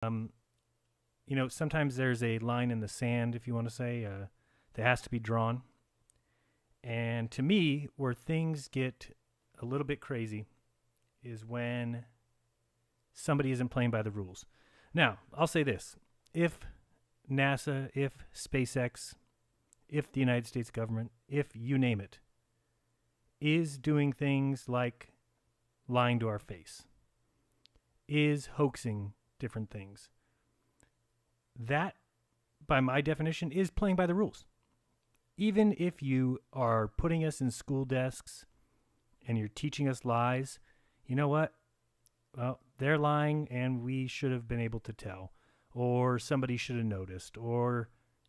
Um, sometimes there's a line in the sand, if you want to say, that has to be drawn. And to me, where things get a little bit crazy is when somebody isn't playing by the rules. Now, I'll say this. If NASA, if SpaceX, if the United States government, if you name it, is doing things like lying to our face, is hoaxing different things, that, by my definition, is playing by the rules. Even if you are putting us in school desks and you're teaching us lies, you know what? Well, they're lying and we should have been able to tell, or somebody should have noticed, or,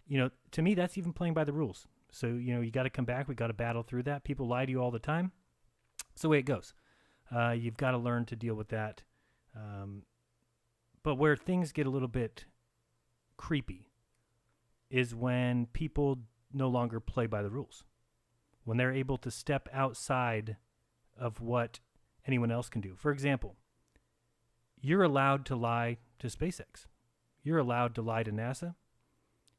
to me, that's even playing by the rules. So, you got to come back. We got to battle through that. People lie to you all the time. It's the way it goes. You've got to learn to deal with that. But where things get a little bit creepy is when people no longer play by the rules. When they're able to step outside of what anyone else can do. For example, you're allowed to lie to SpaceX. You're allowed to lie to NASA.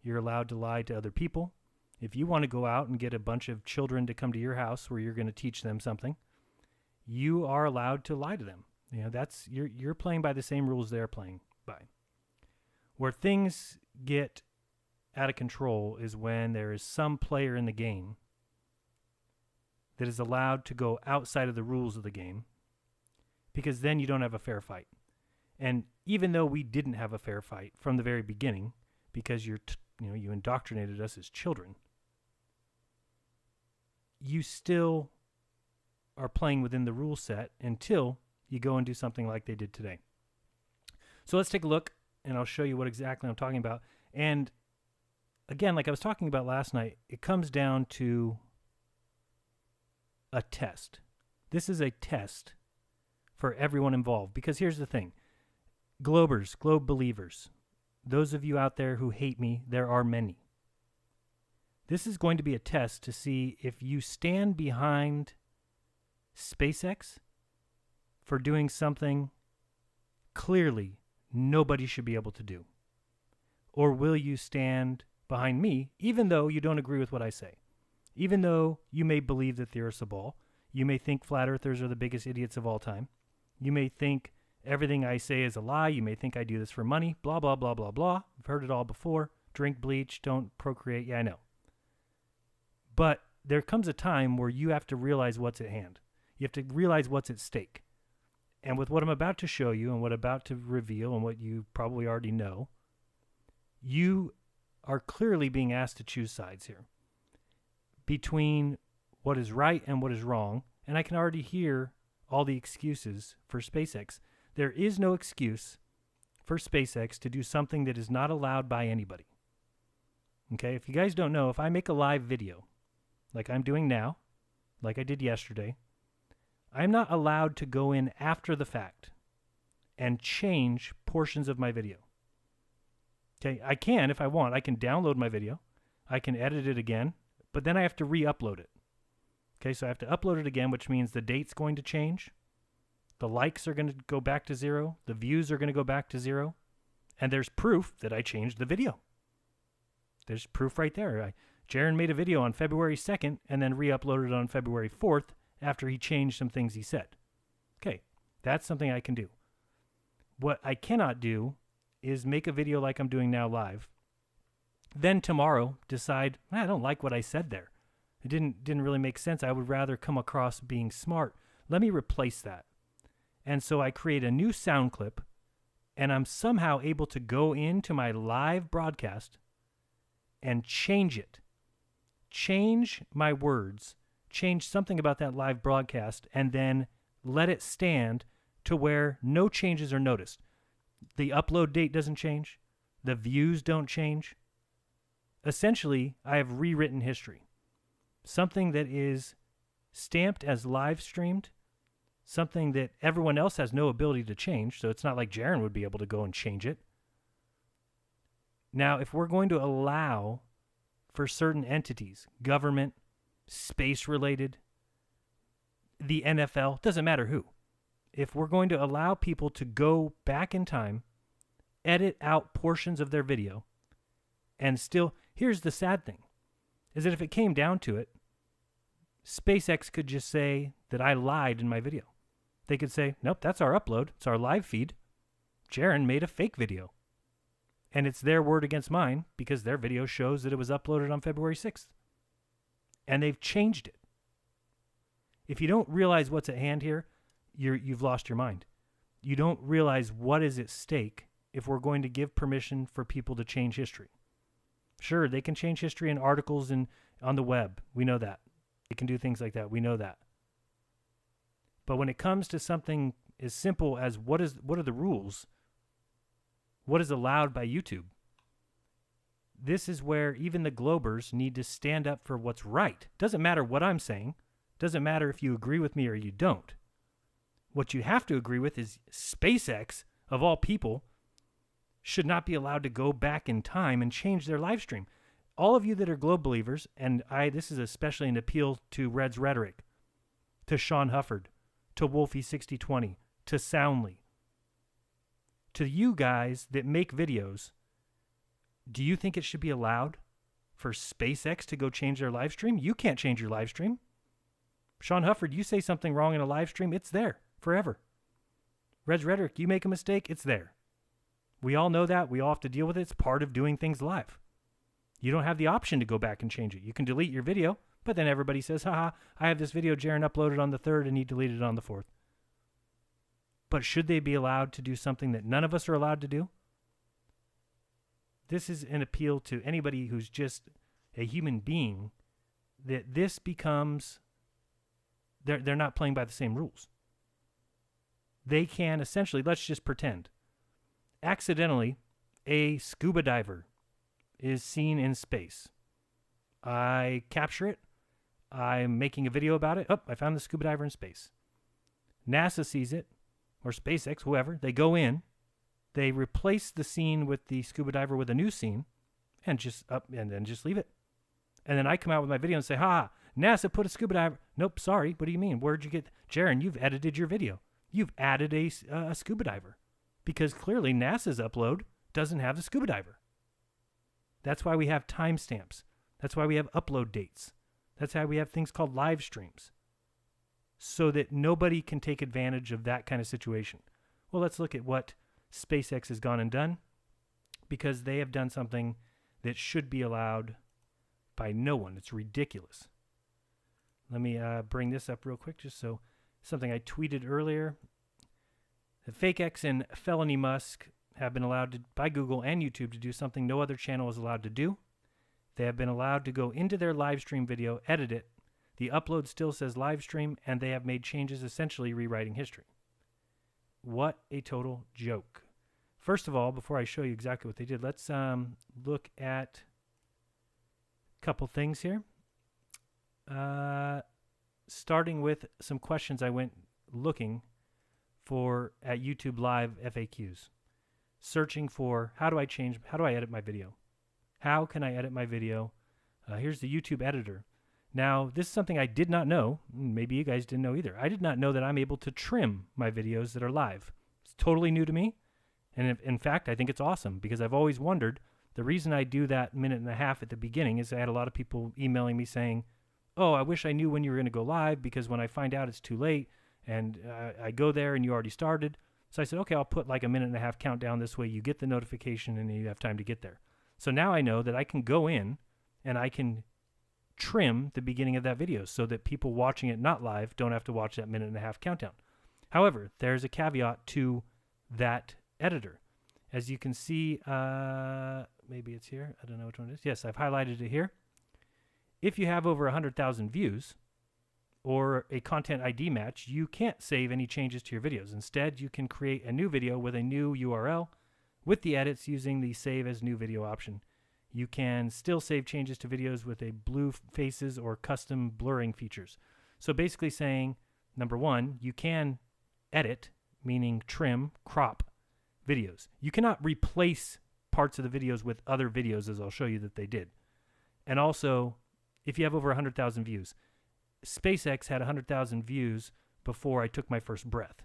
You're allowed to lie to other people. If you want to go out and get a bunch of children to come to your house where you're going to teach them something, you are allowed to lie to them. That's you're playing by the same rules they're playing by. Where things get out of control is when there is some player in the game that is allowed to go outside of the rules of the game, because then you don't have a fair fight. And even though we didn't have a fair fight from the very beginning, because you indoctrinated us as children, you still are playing within the rule set until you go and do something like they did today. So let's take a look, and I'll show you what exactly I'm talking about. And again, like I was talking about last night, it comes down to a test. This is a test for everyone involved, because here's the thing. Globers, globe believers, those of you out there who hate me, there are many. This is going to be a test to see if you stand behind SpaceX for doing something clearly nobody should be able to do. Or will you stand behind me, even though you don't agree with what I say? Even though you may believe the theorists of ball, you may think flat earthers are the biggest idiots of all time, you may think everything I say is a lie, you may think I do this for money, blah, blah, blah, blah, blah. I've heard it all before. Drink bleach, don't procreate. Yeah, I know. But there comes a time where you have to realize what's at hand. You have to realize what's at stake. And with what I'm about to show you and what I'm about to reveal and what you probably already know, you are clearly being asked to choose sides here between what is right and what is wrong. And I can already hear all the excuses for SpaceX. There is no excuse for SpaceX to do something that is not allowed by anybody. Okay, if you guys don't know, if I make a live video, like I'm doing now, like I did yesterday, I'm not allowed to go in after the fact and change portions of my video. Okay, I can if I want. I can download my video. I can edit it again, but then I have to re-upload it. Okay, so I have to upload it again, which means the date's going to change. The likes are going to go back to 0. The views are going to go back to 0. And there's proof that I changed the video. There's proof right there. Jeran made a video on February 2nd and then re-uploaded it on February 4th after he changed some things he said. Okay, that's something I can do. What I cannot do is make a video like I'm doing now live, then tomorrow decide, I don't like what I said there. It didn't really make sense. I would rather come across being smart. Let me replace that. And so I create a new sound clip, and I'm somehow able to go into my live broadcast and change it. Change my words, change something about that live broadcast, and then let it stand to where no changes are noticed. The upload date doesn't change. The views don't change. Essentially, I have rewritten history. Something that is stamped as live streamed, something that everyone else has no ability to change, so it's not like Jeran would be able to go and change it. Now, if we're going to allow for certain entities, government, space-related, the NFL, doesn't matter who, if we're going to allow people to go back in time edit out portions of their video, and still, here's the sad thing, is that if it came down to it, SpaceX could just say that I lied in my video. They could say, nope, that's our upload. It's our live feed. Jeran made a fake video. And it's their word against mine because their video shows that it was uploaded on February 6th. And they've changed it. If you don't realize what's at hand here, you've lost your mind. You don't realize what is at stake if we're going to give permission for people to change history. Sure, they can change history in articles and on the web. We know that. They can do things like that. We know that. But when it comes to something as simple as what are the rules, what is allowed by YouTube, this is where even the Globers need to stand up for what's right. Doesn't matter what I'm saying. Doesn't matter if you agree with me or you don't. What you have to agree with is SpaceX, of all people, should not be allowed to go back in time and change their live stream. All of you that are Globe believers, and this is especially an appeal to Red's Rhetoric, to Sean Hufford, to Wolfie6020, to Soundly, to you guys that make videos, do you think it should be allowed for SpaceX to go change their live stream? You can't change your live stream. Sean Hufford, you say something wrong in a live stream, it's there forever. Red's Rhetoric, you make a mistake, it's there. We all know that. We all have to deal with it. It's part of doing things live. You don't have the option to go back and change it. You can delete your video, but then everybody says, haha, I have this video Jeran uploaded on the 3rd and he deleted it on the 4th. But should they be allowed to do something that none of us are allowed to do? This is an appeal to anybody who's just a human being, that this becomes, they're not playing by the same rules. They can essentially, let's just pretend, accidentally, a scuba diver is seen in space. I capture it. I'm making a video about it. Oh, I found the scuba diver in space. NASA sees it, or SpaceX, whoever. They go in. They replace the scene with the scuba diver with a new scene, and then just leave it. And then I come out with my video and say, ha, NASA put a scuba diver. Nope, sorry. What do you mean? Where'd you get? Jeran, you've edited your video. You've added a scuba diver. Because clearly NASA's upload doesn't have the scuba diver. That's why we have timestamps. That's why we have upload dates. That's how we have things called live streams. So that nobody can take advantage of that kind of situation. Well, let's look at what SpaceX has gone and done, because they have done something that should be allowed by no one. It's ridiculous. Let me bring this up real quick, just so something I tweeted earlier. The FakeX and Felony Musk have been allowed by Google and YouTube to do something no other channel is allowed to do. They have been allowed to go into their live stream video, edit it. The upload still says live stream, and they have made changes essentially rewriting history. What a total joke. First of all, before I show you exactly what they did, let's look at a couple things here. Starting with some questions I went looking for at YouTube Live FAQs, searching for how do I edit my video? How can I edit my video? Here's the YouTube editor. Now, this is something I did not know. Maybe you guys didn't know either. I did not know that I'm able to trim my videos that are live. It's totally new to me. And in fact, I think it's awesome because I've always wondered, the reason I do that minute and a half at the beginning is I had a lot of people emailing me saying, oh, I wish I knew when you were going to go live because when I find out it's too late, and I go there and you already started. So I said, okay, I'll put like a minute and a half countdown. This way you get the notification and you have time to get there. So now I know that I can go in and I can trim the beginning of that video so that people watching it not live don't have to watch that minute and a half countdown. However, there's a caveat to that editor. As you can see, maybe it's here. I don't know which one it is. Yes, I've highlighted it here. If you have over 100,000 views, or a content ID match, you can't save any changes to your videos. Instead, you can create a new video with a new URL with the edits using the Save as New Video option. You can still save changes to videos with a blue faces or custom blurring features. So basically saying, number one, you can edit, meaning trim, crop videos. You cannot replace parts of the videos with other videos, as I'll show you that they did. And also, if you have over 100,000 views, SpaceX had 100,000 views before I took my first breath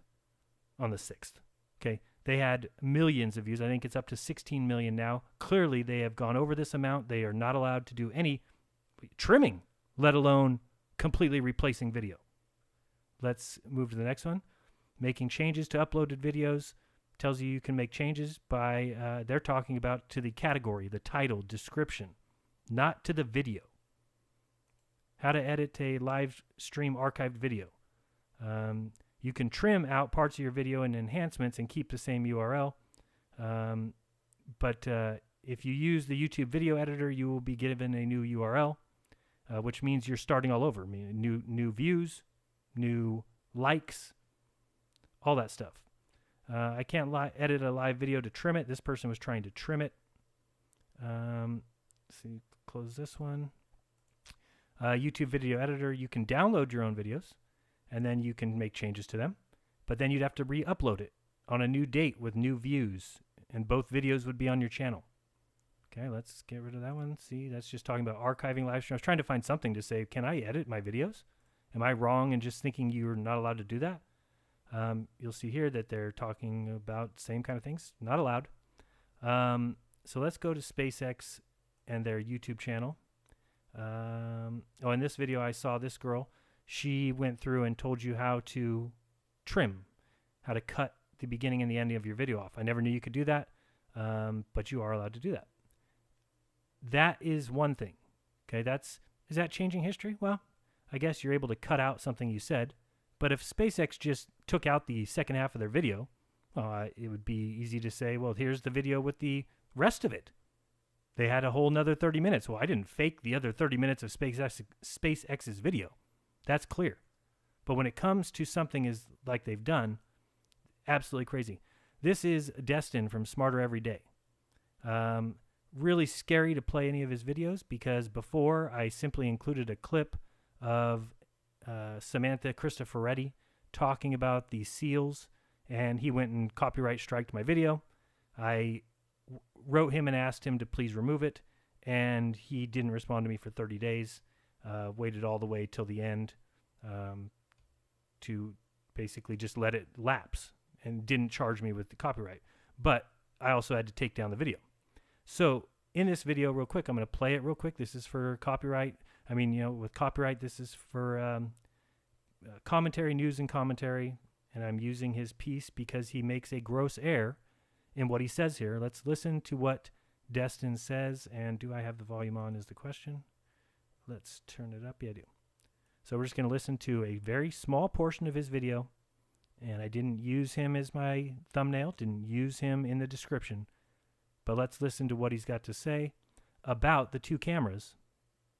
on the 6th. Okay, They had millions of views. I think it's up to 16 million now. Clearly, they have gone over this amount. They are not allowed to do any trimming, let alone completely replacing video. Let's move to the next one. Making changes to uploaded videos. Tells you can make changes by, they're talking about to the category, the title, description, not to the video. How to edit a live stream archived video. You can trim out parts of your video and enhancements and keep the same URL. But if you use the YouTube video editor, you will be given a new URL, which means you're starting all over. I mean, new views, new likes, all that stuff. I can't edit a live video to trim it. This person was trying to trim it. Let's see, close this one. YouTube video editor, you can download your own videos, and then you can make changes to them. But then you'd have to re-upload it on a new date with new views, and both videos would be on your channel. Okay, let's get rid of that one. See, that's just talking about archiving live stream. I was trying to find something to say, can I edit my videos? Am I wrong in just thinking you're not allowed to do that? You'll see here that they're talking about same kind of things. Not allowed. So let's go to SpaceX and their YouTube channel. In this video, I saw this girl. She went through and told you how to trim, how to cut the beginning and the ending of your video off. I never knew you could do that, but you are allowed to do that. That is one thing. Okay, is that changing history? Well, I guess you're able to cut out something you said, but if SpaceX just took out the second half of their video, it would be easy to say, well, here's the video with the rest of it. They had a whole nother 30 minutes. Well, I didn't fake the other 30 minutes of SpaceX's video. That's clear. But when it comes to something like they've done, absolutely crazy. This is Destin from Smarter Every Day. Really scary to play any of his videos because before I simply included a clip of Samantha Cristoforetti talking about the seals, and he went and copyright striked my video. I wrote him and asked him to please remove it, and he didn't respond to me for 30 days, waited all the way till the end to basically just let it lapse and didn't charge me with the copyright. But I also had to take down the video. So in this video, real quick, I'm going to play it real quick. This is for copyright. I mean, with copyright, this is for commentary, news and commentary, and I'm using his piece because he makes a gross error in what he says here. Let's listen to what Destin says, and do I have the volume on is the question. Let's turn it up. Yeah, I do. So we're just going to listen to a very small portion of his video, and I didn't use him as my thumbnail, didn't use him in the description, but let's listen to what he's got to say about the two cameras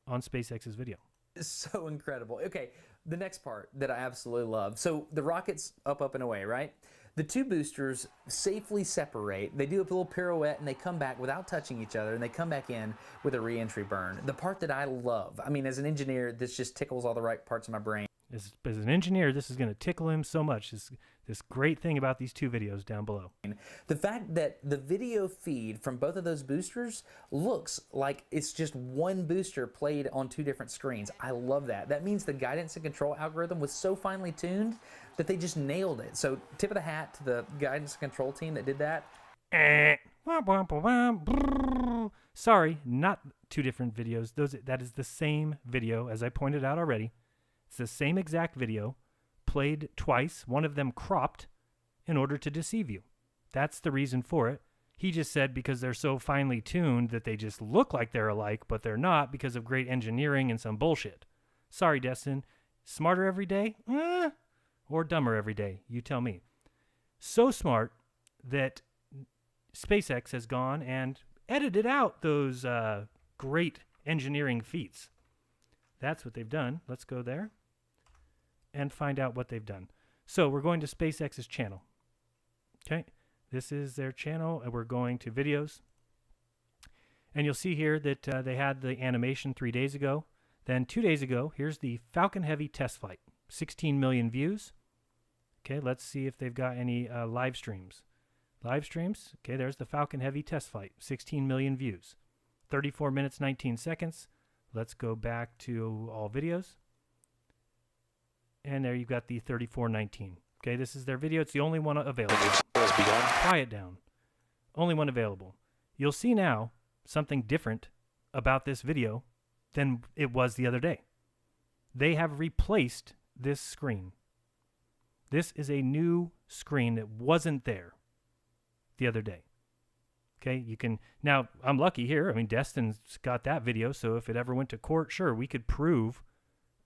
on SpaceX's video. So incredible. Okay, the next part that I absolutely love. So the rocket's up and away, right? The two boosters safely separate. They do a little pirouette and they come back without touching each other, and they come back in with a re-entry burn. The part that I love, I mean, as an engineer, this just tickles all the right parts of my brain. As an engineer, this is going to tickle him so much. This great thing about these two videos down below. The fact that the video feed from both of those boosters looks like it's just one booster played on two different screens. I love that. That means the guidance and control algorithm was so finely tuned that they just nailed it. So tip of the hat to the guidance and control team that did that. Sorry, not two different videos. That is the same video, as I pointed out already. It's the same exact video, played twice, one of them cropped, in order to deceive you. That's the reason for it. He just said because they're so finely tuned that they just look like they're alike, but they're not because of great engineering and some bullshit. Sorry, Destin. Smarter every day? Or dumber every day? You tell me. So smart that SpaceX has gone and edited out those great engineering feats. That's what they've done. Let's go there and find out what they've done. So we're going to SpaceX's channel. Okay, this is their channel, and we're going to videos. And you'll see here that they had the animation 3 days ago. Then 2 days ago, here's the Falcon Heavy test flight. 16 million views. Okay, let's see if they've got any live streams. Live streams, okay, there's the Falcon Heavy test flight. 16 million views. 34 minutes, 19 seconds. Let's go back to all videos. And there you've got the 3419. Okay, this is their video. It's the only one available. Quiet down. Only one available. You'll see now something different about this video than it was the other day. They have replaced this screen. This is a new screen that wasn't there the other day. Okay, you can, now I'm lucky here. I mean, Destin's got that video, so if it ever went to court, sure, we could prove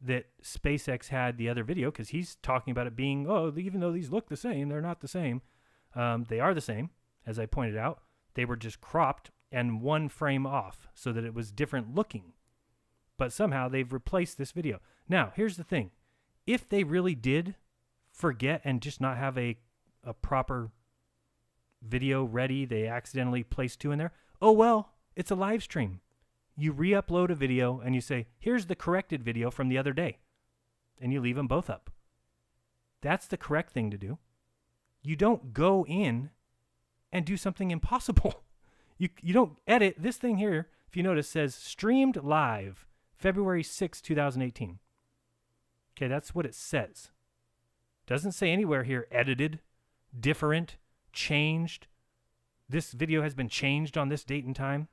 that SpaceX had the other video, because he's talking about it being, oh, even though these look the same, they're not the same. They are the same, as I pointed out. They were just cropped and one frame off so that it was different looking. But somehow they've replaced this video. Now, here's the thing. If they really did forget and just not have a proper video ready, they accidentally placed two in there, oh well, it's a live stream. You re-upload a video and you say, here's the corrected video from the other day. And you leave them both up. That's the correct thing to do. You don't go in and do something impossible. You don't edit. This thing here, if you notice, says streamed live February 6, 2018. Okay, that's what it says. Doesn't say anywhere here edited, different, changed. This video has been changed on this date and time.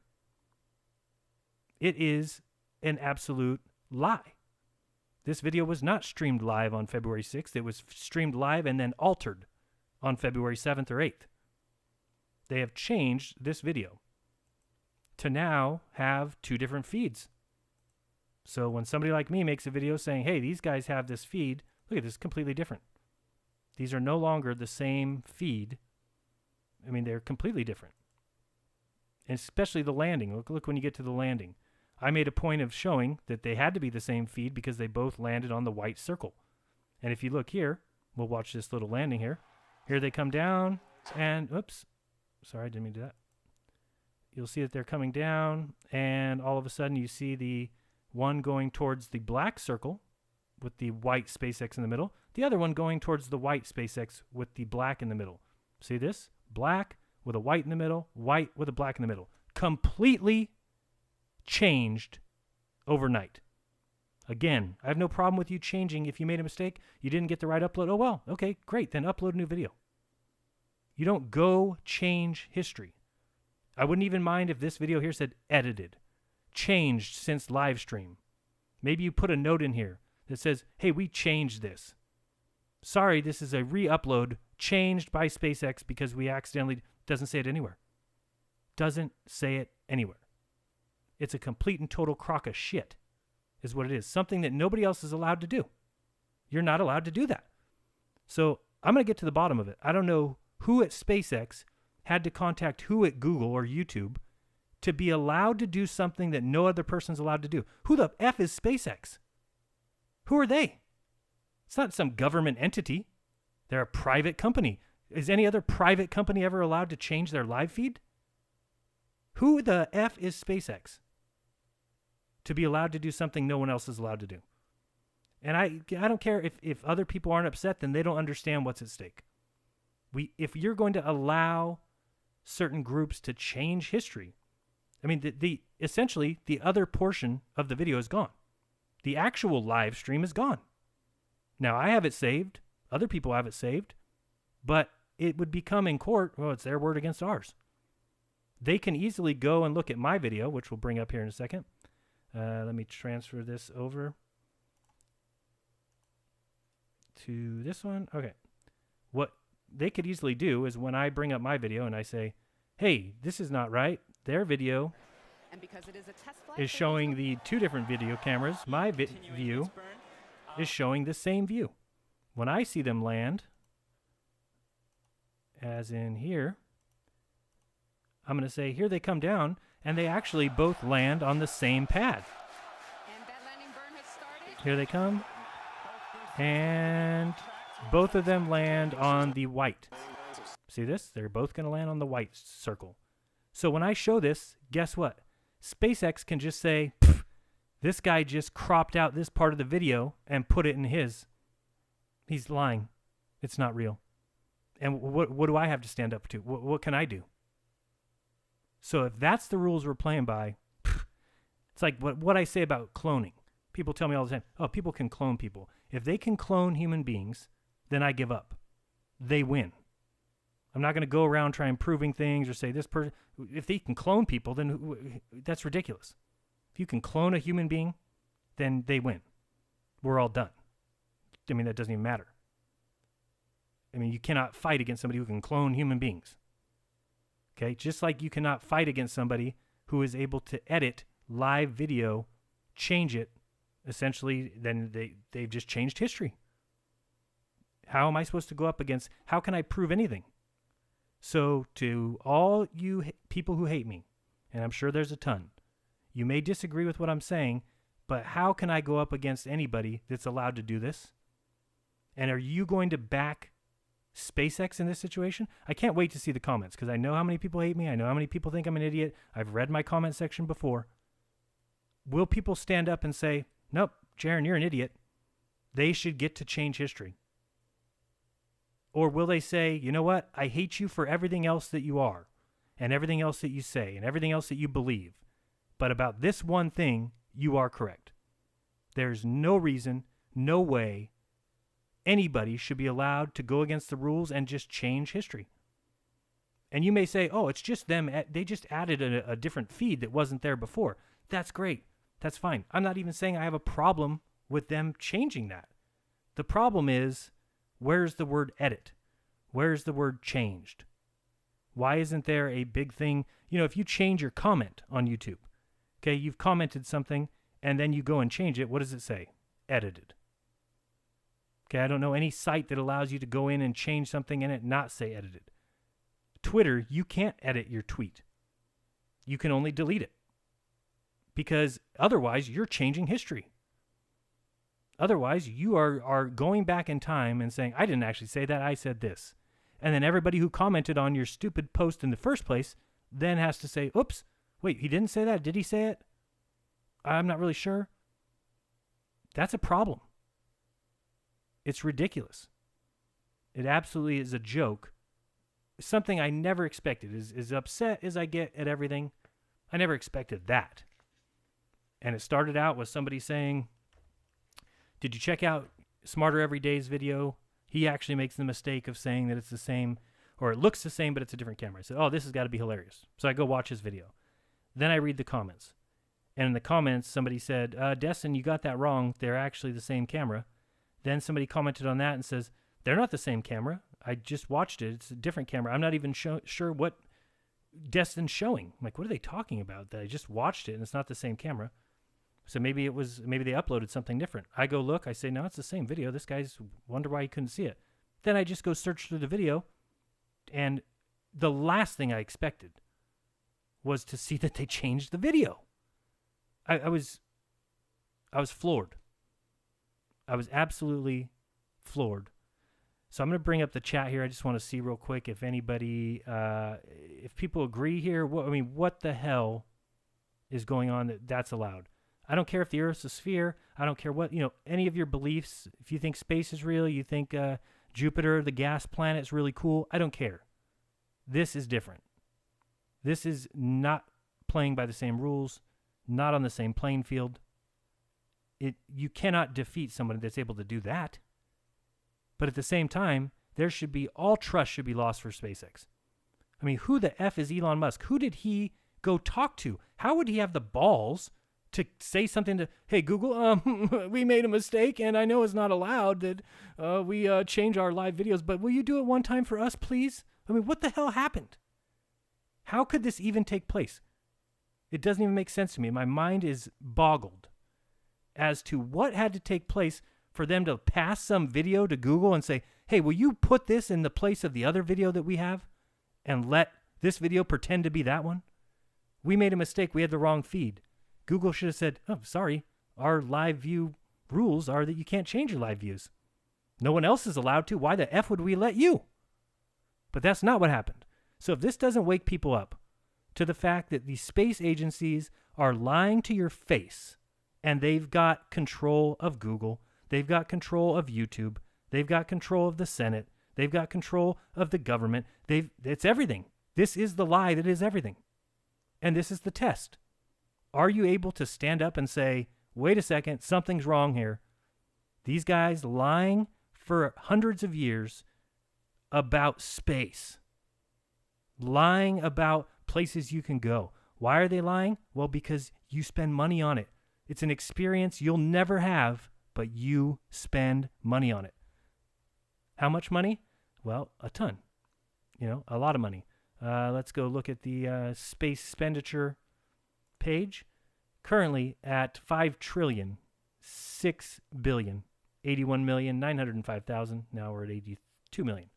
It is an absolute lie. This video was not streamed live on February 6th. It was streamed live and then altered on February 7th or 8th. They have changed this video to now have two different feeds. So when somebody like me makes a video saying, hey, these guys have this feed, look at this, completely different. These are no longer the same feed. I mean, they're completely different. And especially the landing. Look when you get to the landing. I made a point of showing that they had to be the same feed because they both landed on the white circle. And if you look here, we'll watch this little landing here. Here they come down and, oops, sorry, I didn't mean to do that. You'll see that they're coming down and all of a sudden you see the one going towards the black circle with the white SpaceX in the middle. The other one going towards the white SpaceX with the black in the middle. See this? Black with a white in the middle, white with a black in the middle. Completely changed overnight. Again, I have no problem with you changing. If you made a mistake, you didn't get the right upload. Oh, well, okay, great. Then upload a new video. You don't go change history. I wouldn't even mind if this video here said edited, changed since live stream. Maybe you put a note in here that says, hey, we changed this. Sorry, this is a re-upload changed by SpaceX because we accidentally, doesn't say it anywhere. Doesn't say it anywhere. It's a complete and total crock of shit, is what it is. Something that nobody else is allowed to do. You're not allowed to do that. So I'm going to get to the bottom of it. I don't know who at SpaceX had to contact who at Google or YouTube to be allowed to do something that no other person's allowed to do. Who the F is SpaceX? Who are they? It's not some government entity. They're a private company. Is any other private company ever allowed to change their live feed? Who the F is SpaceX to be allowed to do something no one else is allowed to do? And I don't care if other people aren't upset, then they don't understand what's at stake. If you're going to allow certain groups to change history, I mean, essentially the other portion of the video is gone. The actual live stream is gone. Now, I have it saved. Other people have it saved. But it would become in court, well, it's their word against ours. They can easily go and look at my video, which we'll bring up here in a second. Let me transfer this over to this one. Okay. What they could easily do is when I bring up my video and I say, hey, this is not right. Their video and because it is a test flight, is showing the two different video cameras. My view is showing the same view. When I see them land, as in here, I'm going to say, here they come down, and they actually both land on the same pad. and that landing burn has started. Here they come, and both of them land on the white. See this? They're both going to land on the white circle. So when I show this, guess what? SpaceX can just say, this guy just cropped out this part of the video and put it in his. He's lying. It's not real. And what do I have to stand up to? What can I do? So if that's the rules we're playing by, it's like what I say about cloning. People tell me all the time, oh, people can clone people. If they can clone human beings, then I give up. they win. I'm not going to go around trying proving things or say this person. If they can clone people, then that's ridiculous. If you can clone a human being, then they win. We're all done. I mean, that doesn't even matter. I mean, you cannot fight against somebody who can clone human beings. Okay? Just like you cannot fight against somebody who is able to edit live video, change it, essentially, then they've just changed history. How am I supposed to go up against, how can I prove anything? So to all you people who hate me, and I'm sure there's a ton, you may disagree with what I'm saying, but how can I go up against anybody that's allowed to do this? And are you going to back SpaceX in this situation? I can't wait to see the comments because I know how many people hate me. I know how many people think I'm an idiot. I've read my comment section before. Will people stand up and say, nope, Jeran, you're an idiot. They should get to change history? Or will they say, you know what? I hate you for everything else that you are and everything else that you say and everything else that you believe. But about this one thing, you are correct. There's no reason, no way anybody should be allowed to go against the rules and just change history. And you may say, oh, it's just them. They just added a different feed that wasn't there before. That's great. That's fine. I'm not even saying I have a problem with them changing that. The problem is, where's the word edit? Where's the word changed? Why isn't there a big thing? You know, if you change your comment on YouTube, okay, you've commented something and then you go and change it, what does it say? Edited. Okay, I don't know any site that allows you to go in and change something and it not say edited. Twitter, you can't edit your tweet. You can only delete it. Because otherwise, you're changing history. Otherwise, you are going back in time and saying, I didn't actually say that, I said this. And then everybody who commented on your stupid post in the first place then has to say, oops, wait, he didn't say that? Did he say it? I'm not really sure. That's a problem. It's ridiculous. It absolutely is a joke. Something I never expected. As upset as I get at everything, I never expected that. And it started out with somebody saying, did you check out Smarter Every Day's video? He actually makes the mistake of saying that it's the same, or it looks the same, but it's a different camera. I said, oh, this has got to be hilarious. So I go watch his video. Then I read the comments. And in the comments, somebody said, Destin, you got that wrong. They're actually the same camera. Then somebody commented on that and says, they're not the same camera. I just watched it. It's a different camera. I'm not even sure what Destin's showing. I'm like, what are they talking about? That I just watched it and it's not the same camera. So maybe they uploaded something different. I go look, I say, no, it's the same video. This guy's wonder why he couldn't see it. Then I just go search through the video, and the last thing I expected was to see that they changed the video. I was floored. I was absolutely floored. So I'm going to bring up the chat here. I just want to see real quick if anybody, if people agree here. What the hell is going on that's allowed? I don't care if the Earth's a sphere. I don't care what, any of your beliefs. If you think space is real, you think Jupiter, the gas planet, is really cool. I don't care. This is different. This is not playing by the same rules, not on the same playing field. You cannot defeat somebody that's able to do that. But at the same time, all trust should be lost for SpaceX. I mean, who the F is Elon Musk? Who did he go talk to? How would he have the balls to say something to, hey, Google, we made a mistake, and I know it's not allowed that we change our live videos, but will you do it one time for us, please? I mean, what the hell happened? How could this even take place? It doesn't even make sense to me. My mind is boggled as to what had to take place for them to pass some video to Google and say, hey, will you put this in the place of the other video that we have and let this video pretend to be that one? We made a mistake. We had the wrong feed. Google should have said, oh, sorry, our live view rules are that you can't change your live views. No one else is allowed to. Why the F would we let you? But that's not what happened. So if this doesn't wake people up to the fact that these space agencies are lying to your face and they've got control of Google, they've got control of YouTube, they've got control of the Senate, they've got control of the government, it's everything. This is the lie that is everything. And this is the test. Are you able to stand up and say, wait a second, something's wrong here? These guys lying for hundreds of years, about space, lying about places you can go. Why are they lying? Well, because you spend money on it. It's an experience you'll never have, but you spend money on it. How much money? Well, a ton. A lot of money. Let's go look at the space expenditure page. Currently at 5 trillion, 6 billion, 81,905,000. Now we're at 82 million.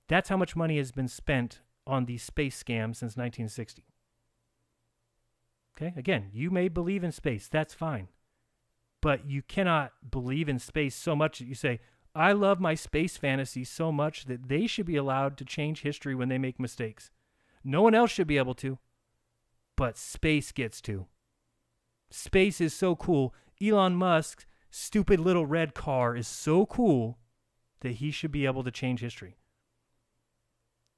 That's how much money has been spent on the space scam since 1960. Okay, again, you may believe in space. That's fine. But you cannot believe in space so much that you say, I love my space fantasy so much that they should be allowed to change history when they make mistakes. No one else should be able to, but space gets to. Space is so cool. Elon Musk's stupid little red car is so cool that he should be able to change history.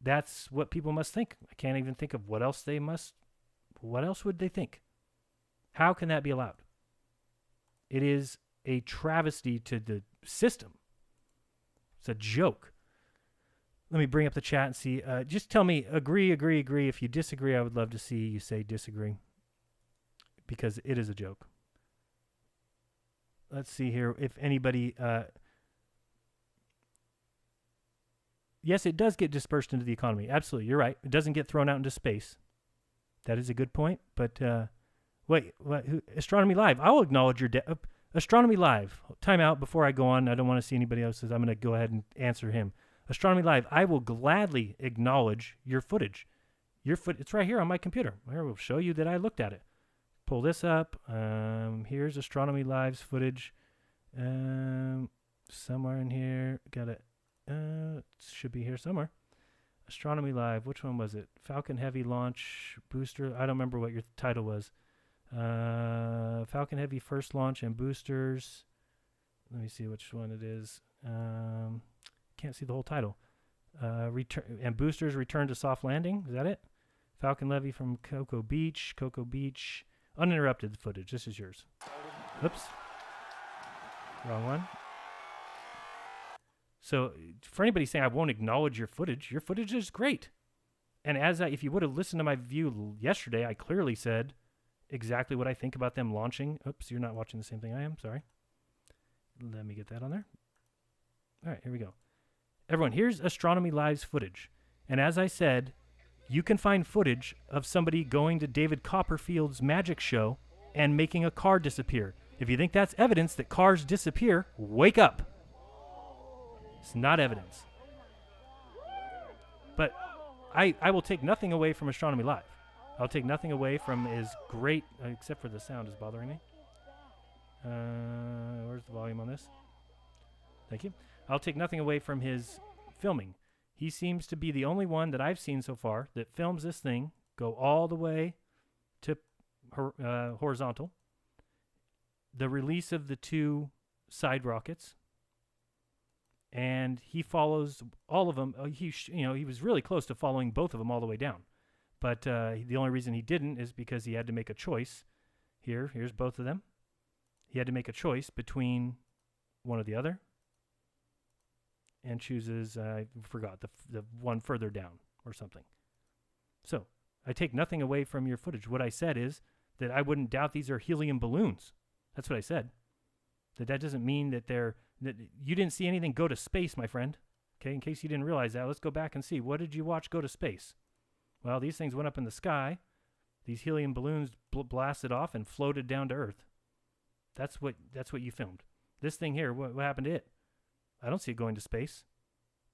That's what people must think. I can't even think of what else would they think? How can that be allowed? It is a travesty to the system. It's a joke. Let me bring up the chat and see. Just tell me, agree. If you disagree, I would love to see you say disagree, because it is a joke. Let's see here. If anybody... yes, it does get dispersed into the economy. Absolutely, you're right. It doesn't get thrown out into space. That is a good point. But wait, Astronomy Live. I will acknowledge your... Astronomy Live. Time out before I go on. I don't want to see anybody else's. I'm going to go ahead and answer him. Astronomy Live. I will gladly acknowledge your footage. It's right here on my computer. I will show you that I looked at it. Pull this up. Here's Astronomy Live's footage. Somewhere in here. Got it. It should be here somewhere. Astronomy Live. Which one was it? Falcon Heavy launch booster. I don't remember what your title was. Falcon Heavy first launch and boosters. Let me see which one it is. Can't see the whole title. Return and boosters return to soft landing. Is that it? Falcon Heavy from Cocoa Beach. Uninterrupted footage. This is yours. Oops. Wrong one. So for anybody saying I won't acknowledge your footage is great. And if you would have listened to my view yesterday, I clearly said exactly what I think about them launching. Oops, you're not watching the same thing I am. Sorry. Let me get that on there. All right, here we go. Everyone, here's Astronomy Live's footage. And as I said, you can find footage of somebody going to David Copperfield's magic show and making a car disappear. If you think that's evidence that cars disappear, wake up. It's not evidence. But I will take nothing away from Astronomy Live. I'll take nothing away from his great, except for the sound is bothering me. Where's the volume on this? Thank you. I'll take nothing away from his filming. He seems to be the only one that I've seen so far that films this thing go all the way to horizontal. The release of the 2 side rockets. And he follows all of them. He was really close to following both of them all the way down. But the only reason he didn't is because he had to make a choice. Here's both of them. He had to make a choice between one or the other. And chooses, I forgot, the one further down or something. So I take nothing away from your footage. What I said is that I wouldn't doubt these are helium balloons. That's what I said. That doesn't mean that that you didn't see anything go to space, my friend. Okay, in case you didn't realize that, let's go back and see. What did you watch go to space? Well, these things went up in the sky. These helium balloons blasted off and floated down to Earth. That's what you filmed. This thing here, what happened to it? I don't see it going to space.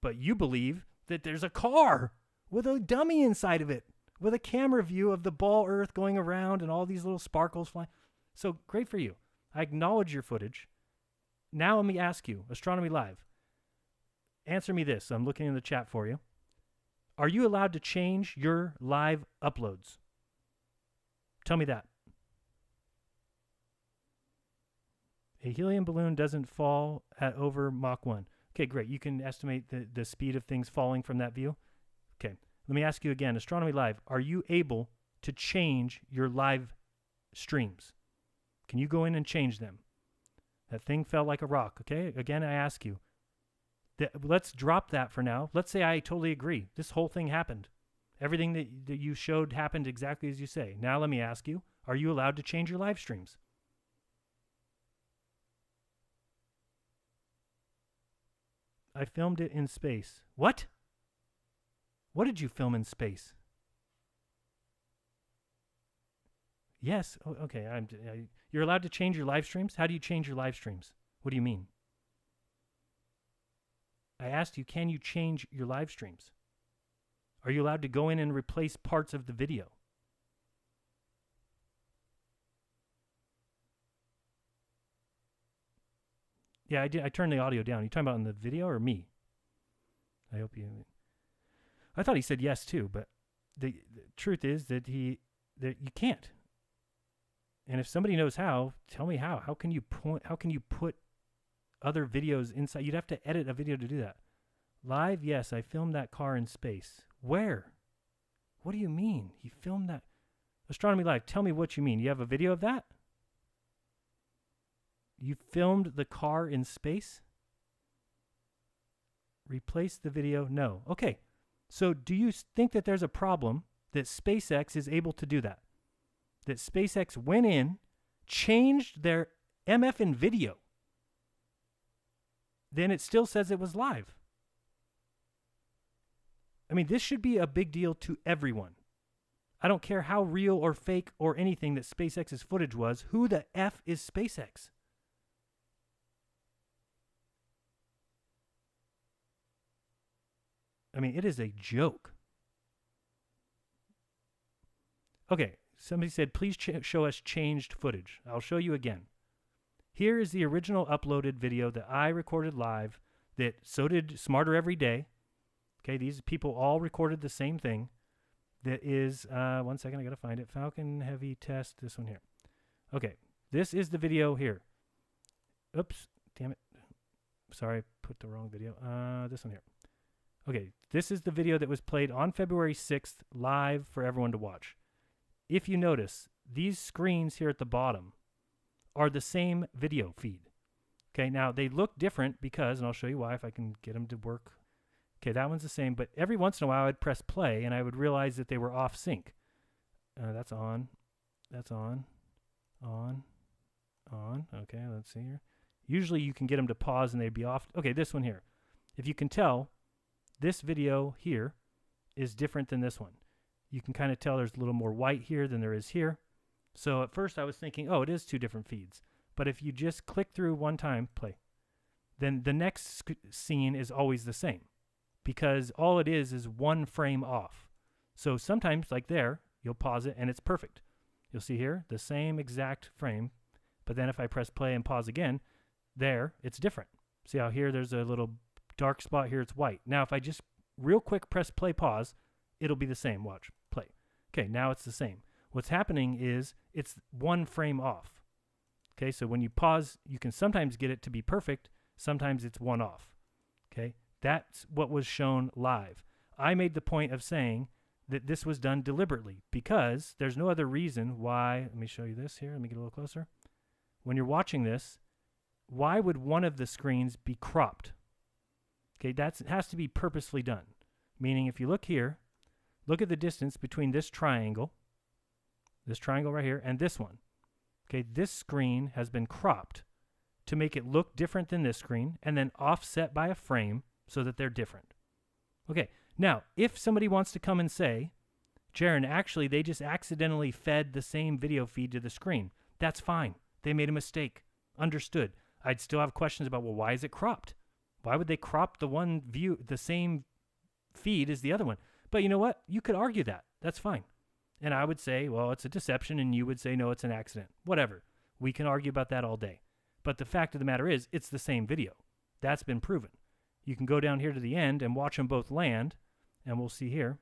But you believe that there's a car with a dummy inside of it, with a camera view of the ball Earth going around and all these little sparkles flying. So great for you. I acknowledge your footage. Now let me ask you, Astronomy Live, answer me this. I'm looking in the chat for you. Are you allowed to change your live uploads? Tell me that. A helium balloon doesn't fall at over Mach 1. Okay, great. You can estimate the speed of things falling from that view. Okay, let me ask you again. Astronomy Live, are you able to change your live streams? Can you go in and change them? That thing fell like a rock, okay? Again, I ask you, Let's drop that for now. Let's say I totally agree. This whole thing happened. Everything that you showed happened exactly as you say. Now let me ask you, are you allowed to change your live streams? I filmed it in space. What? What did you film in space? Yes. Oh, okay. You're allowed to change your live streams? How do you change your live streams? What do you mean? I asked you, can you change your live streams? Are you allowed to go in and replace parts of the video? Yeah, I did. I turned the audio down. You talking about in the video or me? I hope you. I thought he said yes too, but the truth is that you can't. And if somebody knows how, tell me how. How can you put other videos inside? You'd have to edit a video to do that. Live, yes, I filmed that car in space. Where? What do you mean? He filmed that? Astronomy Live, tell me what you mean. You have a video of that? You filmed the car in space? Replace the video? No. Okay. So do you think that there's a problem that SpaceX is able to do that? That SpaceX went in, changed their MF video. Then it still says it was live. I mean, this should be a big deal to everyone. I don't care how real or fake or anything that SpaceX's footage was. Who the F is SpaceX? I mean, it is a joke. Okay, somebody said, please show us changed footage. I'll show you again. Here is the original uploaded video that I recorded live that so did Smarter Every Day. Okay, these people all recorded the same thing. That is, 1 second, I got to find it. Falcon Heavy Test, this one here. Okay, this is the video here. Oops, damn it. Sorry, I put the wrong video. This one here. Okay, this is the video that was played on February 6th live for everyone to watch. If you notice, these screens here at the bottom are the same video feed. Okay, now they look different because, and I'll show you why if I can get them to work. Okay, that one's the same, but every once in a while I'd press play and I would realize that they were off sync. That's on. That's on. On. On. Okay, let's see here. Usually you can get them to pause and they'd be off. Okay, this one here. If you can tell, this video here is different than this one. You can kind of tell there's a little more white here than there is here. So at first I was thinking, oh, it is two different feeds. But if you just click through one time, play, then the next scene is always the same because all it is one frame off. So sometimes, like there, you'll pause it and it's perfect. You'll see here the same exact frame, but then if I press play and pause again, there, it's different. See how here there's a little dark spot, here it's white. Now if I just real quick press play, pause, it'll be the same. Watch, play. Okay, now it's the same. What's happening is it's one frame off. Okay, so when you pause, you can sometimes get it to be perfect. Sometimes it's one off. Okay, that's what was shown live. I made the point of saying that this was done deliberately because there's no other reason why. Let me show you this here. Let me get a little closer. When you're watching this, why would one of the screens be cropped? Okay, it has to be purposefully done. Meaning if you look here, look at the distance between this triangle right here, and this one. Okay, this screen has been cropped to make it look different than this screen and then offset by a frame so that they're different. Okay, now, if somebody wants to come and say, Jeran, actually, they just accidentally fed the same video feed to the screen, that's fine. They made a mistake. Understood. I'd still have questions about, well, why is it cropped? Why would they crop the one view, the same feed as the other one? But you know what? You could argue that. That's fine. And I would say, well, it's a deception, and you would say, no, it's an accident. Whatever. We can argue about that all day. But the fact of the matter is, it's the same video. That's been proven. You can go down here to the end and watch them both land, and we'll see here.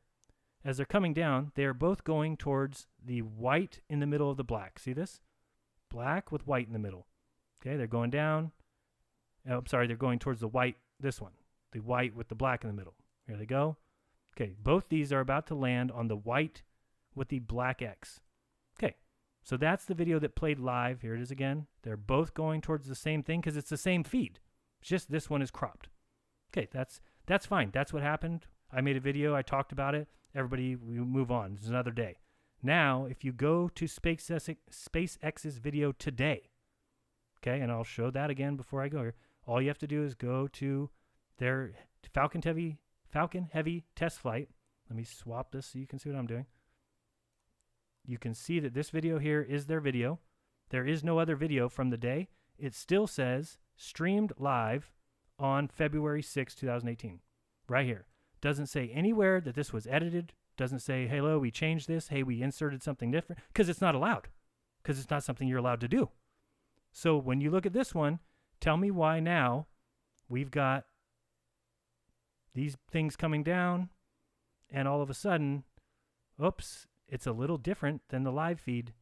As they're coming down, they are both going towards the white in the middle of the black. See this? Black with white in the middle. Okay, they're going down. Oh, I'm sorry, they're going towards the white, this one. The white with the black in the middle. Here they go. Okay, both these are about to land on the white with the black X. Okay, so that's the video that played live. Here it is again. They're both going towards the same thing because it's the same feed. It's just this one is cropped. Okay, that's fine. That's what happened. I made a video. I talked about it. Everybody, we move on. It's another day. Now, if you go to SpaceX's video today, okay, and I'll show that again before I go here. All you have to do is go to their Falcon Heavy test flight. Let me swap this so you can see what I'm doing. You can see that this video here is their video. There is no other video from the day. It still says streamed live on February 6, 2018. Right here. Doesn't say anywhere that this was edited. Doesn't say, hello, we changed this. Hey, we inserted something different. Because it's not allowed. Because it's not something you're allowed to do. So when you look at this one, tell me why now we've got these things coming down and all of a sudden, oops, it's a little different than the live feed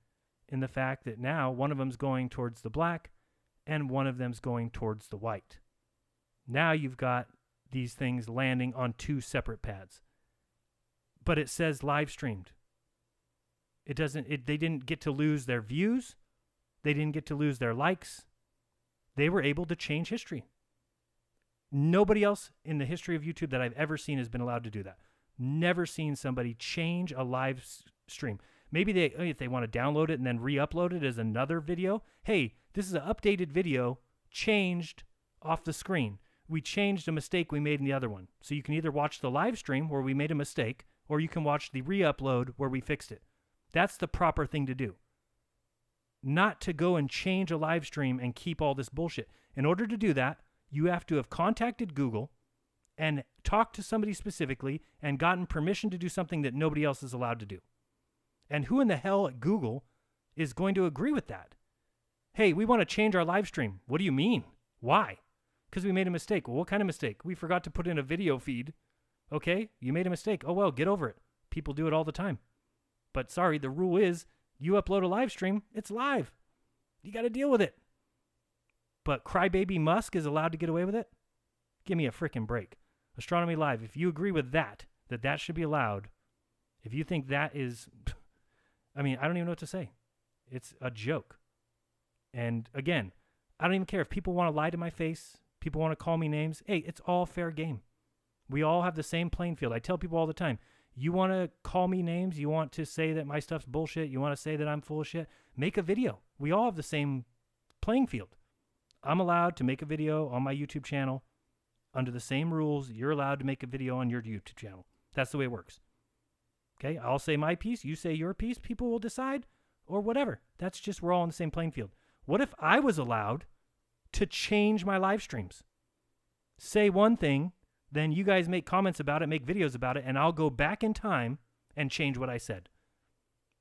in the fact that now one of them's going towards the black and one of them's going towards the white. Now you've got these things landing on two separate pads. But it says live streamed. They didn't get to lose their views. They didn't get to lose their likes. They were able to change history. Nobody else in the history of YouTube that I've ever seen has been allowed to do that. Never seen somebody change a live stream. Maybe if they want to download it and then re-upload it as another video. Hey, this is an updated video changed off the screen. We changed a mistake we made in the other one. So you can either watch the live stream where we made a mistake, or you can watch the re-upload where we fixed it. That's the proper thing to do. Not to go and change a live stream and keep all this bullshit. In order to do that, you have to have contacted Google and talked to somebody specifically and gotten permission to do something that nobody else is allowed to do. And who in the hell at Google is going to agree with that? Hey, we want to change our live stream. What do you mean? Why? Because we made a mistake. Well, what kind of mistake? We forgot to put in a video feed. Okay, you made a mistake. Oh, well, get over it. People do it all the time. But sorry, the rule is you upload a live stream, it's live. You got to deal with it. But crybaby Musk is allowed to get away with it? Give me a freaking break. Astronomy Live, if you agree with that should be allowed, if you think that is, I mean, I don't even know what to say. It's a joke. And again, I don't even care if people want to lie to my face, people want to call me names. Hey, it's all fair game. We all have the same playing field. I tell people all the time, you want to call me names, you want to say that my stuff's bullshit, you want to say that I'm full of shit, make a video. We all have the same playing field. I'm allowed to make a video on my YouTube channel under the same rules you're allowed to make a video on your YouTube channel. That's the way it works. Okay, I'll say my piece, you say your piece, people will decide, or whatever. That's just, we're all on the same playing field. What if I was allowed to change my live streams? Say one thing, then you guys make comments about it, make videos about it, and I'll go back in time and change what I said.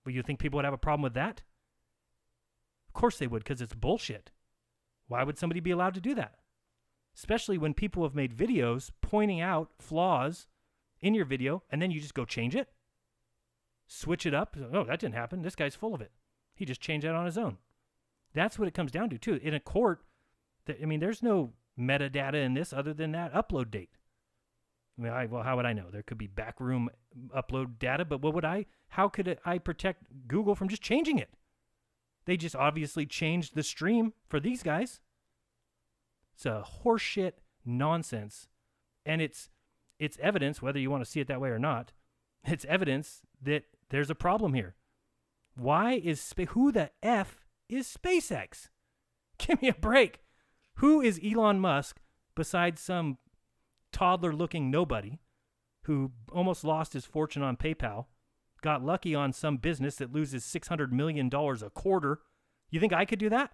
But you think people would have a problem with that? Of course they would, because it's bullshit. Why would somebody be allowed to do that? Especially when people have made videos pointing out flaws in your video, and then you just go change it? Switch it up? Oh, that didn't happen. This guy's full of it. He just changed that on his own. That's what it comes down to, too. In a court, there's no metadata in this other than that upload date. I mean, well, how would I know? There could be backroom upload data, but how could I protect Google from just changing it? They just obviously changed the stream for these guys. It's a horseshit nonsense. And it's evidence, whether you want to see it that way or not, it's evidence that there's a problem here. Who the F is SpaceX? Give me a break. Who is Elon Musk besides some toddler-looking nobody who almost lost his fortune on PayPal, got lucky on some business that loses $600 million a quarter? You think I could do that?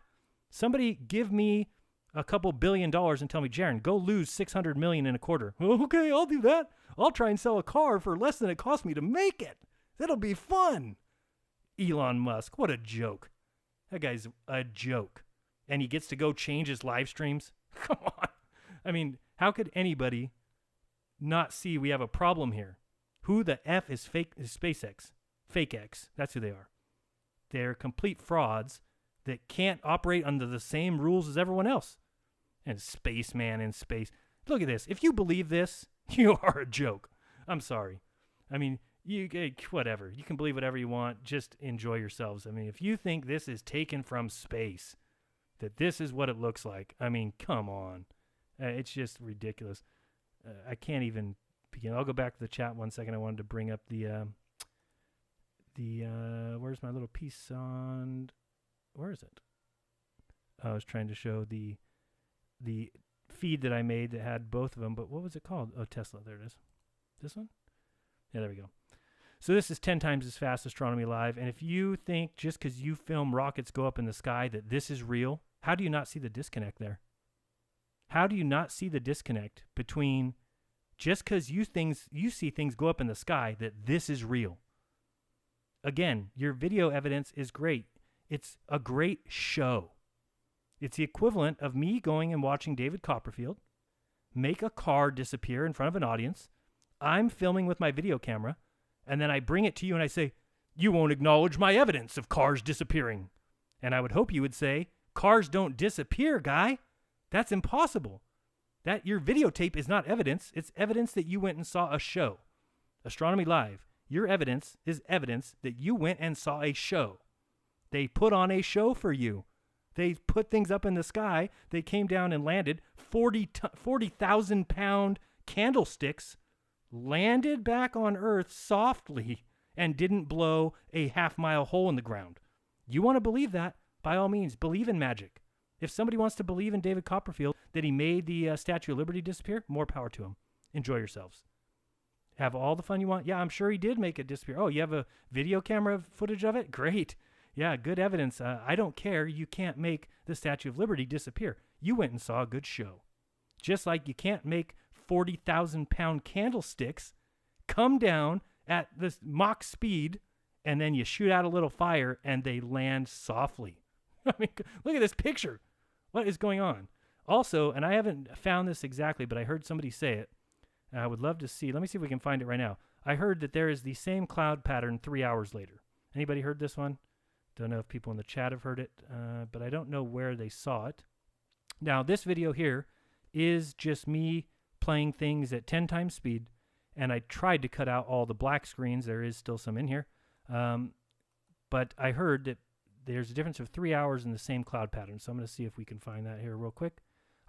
Somebody give me a couple $1 billion and tell me, Jeran, go lose $600 million in a quarter. Okay, I'll do that. I'll try and sell a car for less than it cost me to make it. That'll be fun. Elon Musk, what a joke. That guy's a joke. And he gets to go change his live streams? Come on. I mean, how could anybody not see we have a problem here? Who the F is SpaceX? Fake X. That's who they are. They're complete frauds that can't operate under the same rules as everyone else. And spaceman in space. Look at this. If you believe this, you are a joke. I'm sorry. I mean, whatever. You can believe whatever you want. Just enjoy yourselves. I mean, if you think this is taken from space, that this is what it looks like, I mean, come on. It's just ridiculous. I can't even begin. I'll go back to the chat 1 second. I wanted to bring up the where's my little piece on, where is it? I was trying to show the feed that I made that had both of them, but what was it called? Oh, Tesla. There it is. This one? Yeah, there we go. So this is 10 times as fast Astronomy Live. And if you think just because you film rockets go up in the sky that this is real, how do you not see the disconnect there? How do you not see the disconnect between just because you see things go up in the sky that this is real? Again, your video evidence is great. It's a great show. It's the equivalent of me going and watching David Copperfield make a car disappear in front of an audience. I'm filming with my video camera, and then I bring it to you and I say, you won't acknowledge my evidence of cars disappearing. And I would hope you would say, cars don't disappear, guy. That's impossible. That your videotape is not evidence. It's evidence that you went and saw a show. Astronomy Live. Your evidence is evidence that you went and saw a show. They put on a show for you. They put things up in the sky. They came down and landed 40,000 pound candlesticks, landed back on Earth softly, and didn't blow a half-mile hole in the ground. You want to believe that? By all means, believe in magic. If somebody wants to believe in David Copperfield that he made the Statue of Liberty disappear, more power to him. Enjoy yourselves. Have all the fun you want. Yeah, I'm sure he did make it disappear. Oh, you have a video camera footage of it? Great. Yeah, good evidence. I don't care. You can't make the Statue of Liberty disappear. You went and saw a good show. Just like you can't make 40,000 pound candlesticks come down at this Mach speed and then you shoot out a little fire and they land softly. I mean, look at this picture. What is going on? Also, and I haven't found this exactly, but I heard somebody say it. I would love to see. Let me see if we can find it right now. I heard that there is the same cloud pattern 3 hours later. Anybody heard this one? Don't know if people in the chat have heard it, but I don't know where they saw it. Now, this video here is just me playing things at 10 times speed, and I tried to cut out all the black screens. There is still some in here. But I heard that there's a difference of 3 hours in the same cloud pattern, so I'm going to see if we can find that here real quick.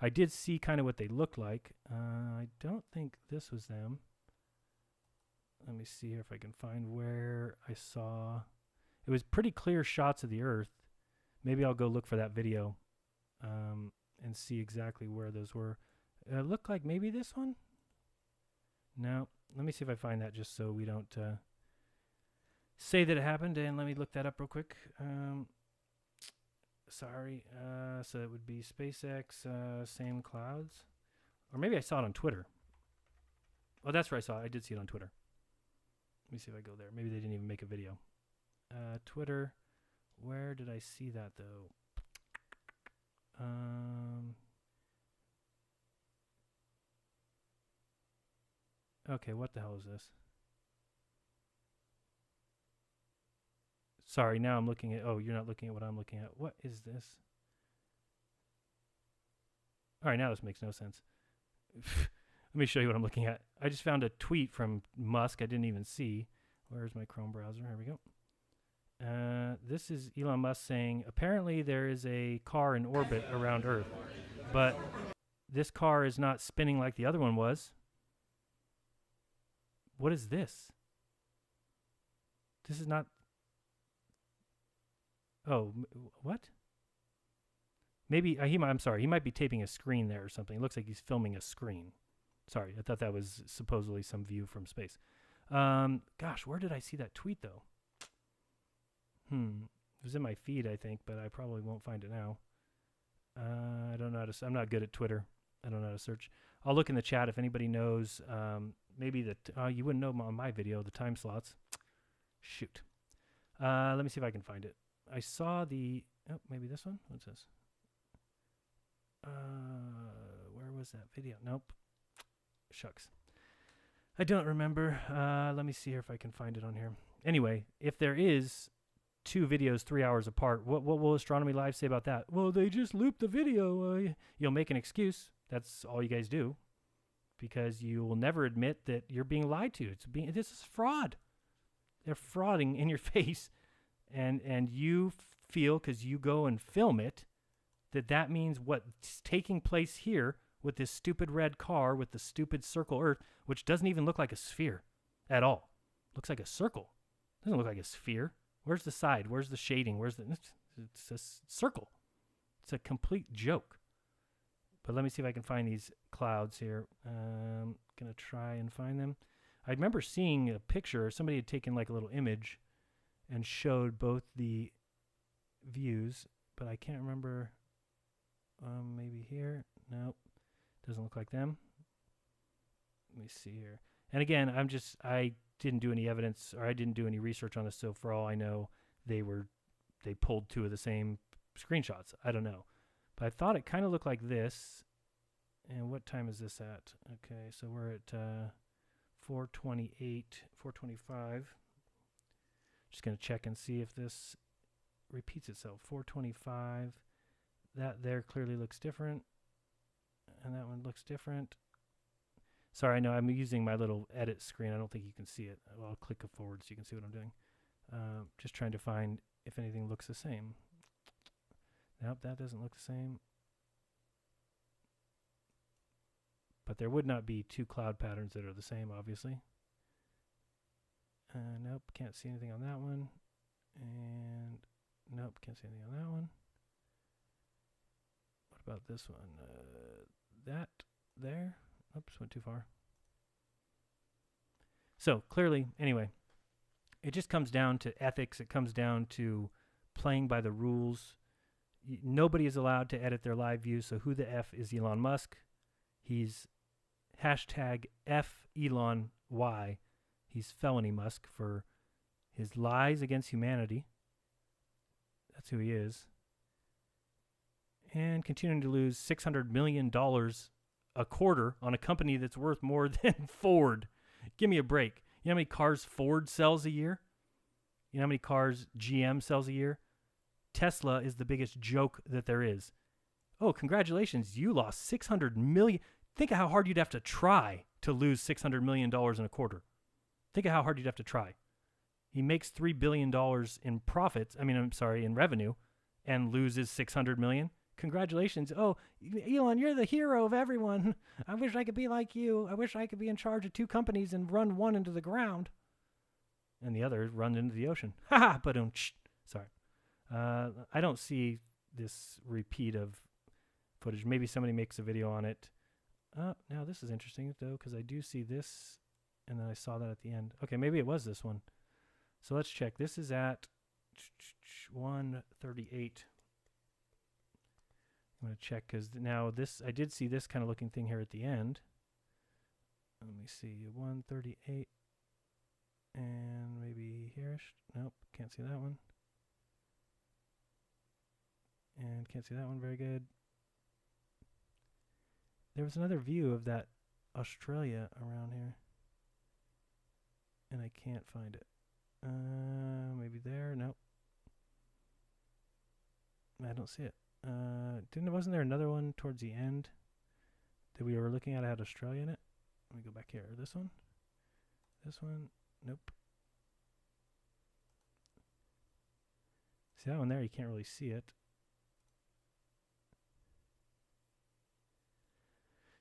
I did see kind of what they looked like. I don't think this was them. Let me see here if I can find where I saw. It was pretty clear shots of the Earth. Maybe I'll go look for that video and see exactly where those were. It looked like maybe this one? No. Let me see if I find that just so we don't say that it happened. And let me look that up real quick. Sorry. So it would be SpaceX, same clouds. Or maybe I saw it on Twitter. Oh, that's where I saw it. I did see it on Twitter. Let me see if I go there. Maybe they didn't even make a video. Twitter. Where did I see that, though? Okay, what the hell is this? Sorry, now I'm looking at... Oh, you're not looking at what I'm looking at. What is this? All right, now this makes no sense. Let me show you what I'm looking at. I just found a tweet from Musk I didn't even see. Where's my Chrome browser? Here we go. This is Elon Musk saying, apparently there is a car in orbit around Earth, but this car is not spinning like the other one was. What is this? This is not... Oh, what? Maybe, I'm sorry, he might be taping a screen there or something. It looks like he's filming a screen. Sorry, I thought that was supposedly some view from space. Gosh, where did I see that tweet, though? It was in my feed, I think, but I probably won't find it now. I don't know how to... I'm not good at Twitter. I don't know how to search. I'll look in the chat if anybody knows. Maybe that... you wouldn't know on my video, the time slots. Shoot. Let me see if I can find it. I saw the... Oh, maybe this one? What's this? Where was that video? Nope. Shucks. I don't remember. Let me see here if I can find it on here. Anyway, if there is 2 videos 3 hours apart, what will Astronomy Live say about that? Well, they just looped the video. You'll make an excuse. That's all you guys do. Because you will never admit that you're being lied to. This is fraud. They're frauding in your face. And you feel, because you go and film it, that means what's taking place here with this stupid red car with the stupid circle Earth, which doesn't even look like a sphere at all. Looks like a circle. Doesn't look like a sphere. Where's the side? Where's the shading? It's a circle. It's a complete joke. But let me see if I can find these clouds here. Gonna try and find them. I remember seeing a picture. Somebody had taken like a little image and showed both the views, but I can't remember. Maybe here. Nope. Doesn't look like them. Let me see here. And again, I didn't do any evidence, or I didn't do any research on this, so for all I know, they pulled two of the same screenshots. I don't know. But I thought it kind of looked like this. And what time is this at? Okay, so we're at 4:28, 4:25. Just going to check and see if this repeats itself. 4:25. That there clearly looks different. And that one looks different. Sorry, I know I'm using my little edit screen. I don't think you can see it. Well, I'll click forward so you can see what I'm doing. Just trying to find if anything looks the same. Nope, that doesn't look the same. But there would not be two cloud patterns that are the same, obviously. Nope, can't see anything on that one. And nope, can't see anything on that one. What about this one? That there. Oops, went too far. So clearly, anyway, it just comes down to ethics. It comes down to playing by the rules. Nobody is allowed to edit their live view. So who the F is Elon Musk? He's hashtag F Elon Y. He's felony Musk for his lies against humanity. That's who he is. And continuing to lose $600 million a quarter on a company that's worth more than Ford. Give me a break. You know how many cars Ford sells a year? You know how many cars GM sells a year? Tesla is the biggest joke that there is. Oh, congratulations. You lost $600 million. Think of how hard you'd have to try to lose $600 million in a quarter. Think of how hard you'd have to try. He makes $3 billion in profits. In revenue, and loses $600 million. Congratulations. Oh, Elon, you're the hero of everyone. I wish I could be like you. I wish I could be in charge of two companies and run one into the ground. And the other run into the ocean. Ha ha, but sorry. I don't see this repeat of footage. Maybe somebody makes a video on it. Now this is interesting, though, because I do see this, and then I saw that at the end. Okay, maybe it was this one. So let's check. This is at 1:38. I'm going to check because now I did see this kind of looking thing here at the end. Let me see, 1:38, and maybe here-ish. Nope, can't see that one. And can't see that one very good. There was another view of that Australia around here, and I can't find it. Maybe there. Nope. I don't see it. Wasn't there another one towards the end that we were looking at had Australia in it? Let me go back here. This one? This one? Nope. See that one there? You can't really see it.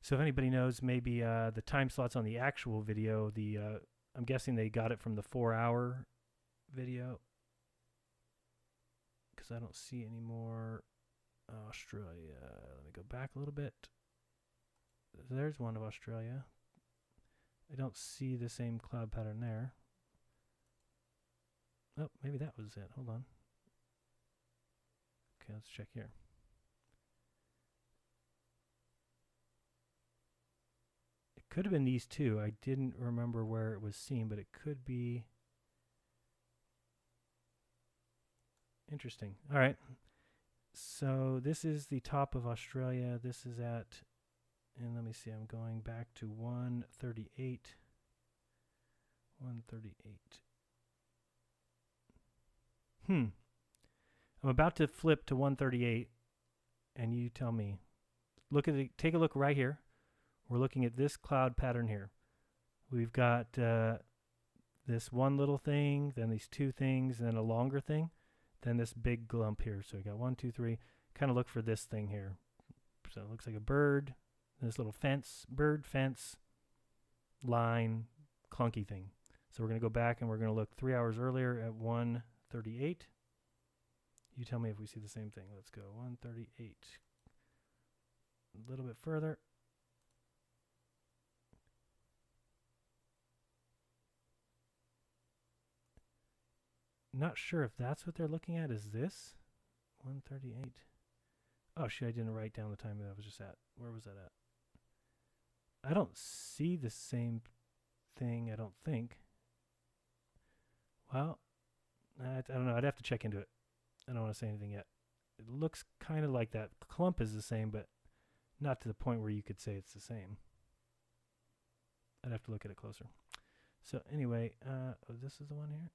So if anybody knows, maybe the time slots on the actual video, I'm guessing they got it from the 4-hour video, because I don't see any more Australia. Let me go back a little bit. There's one of Australia. I don't see the same cloud pattern there. Oh, maybe that was it. Hold on. Okay, let's check here. It could have been these two. I didn't remember where it was seen, but it could be. Interesting. All right. So this is the top of Australia. This is at, and let me see, I'm going back to 1:38. 1:38. I'm about to flip to 1:38, and you tell me. Take a look right here. We're looking at this cloud pattern here. We've got this one little thing, then these two things, then a longer thing, then this big lump here. So we got 1, 2, 3. Kind of look for this thing here. So it looks like a bird, this little fence, bird fence, line, clunky thing. So we're going to go back and we're going to look 3 hours earlier at 1:38. You tell me if we see the same thing. Let's go 1:38. A little bit further. Not sure if that's what they're looking at. Is this 1:38? Oh shit, I didn't write down the time that I was just at. Where was that at? I don't see the same thing, I don't think. Well, I don't know. I'd have to check into it. I don't want to say anything yet. It looks kind of like that clump is the same, but not to the point where you could say it's the same. I'd have to look at it closer. So anyway, oh, this is the one here.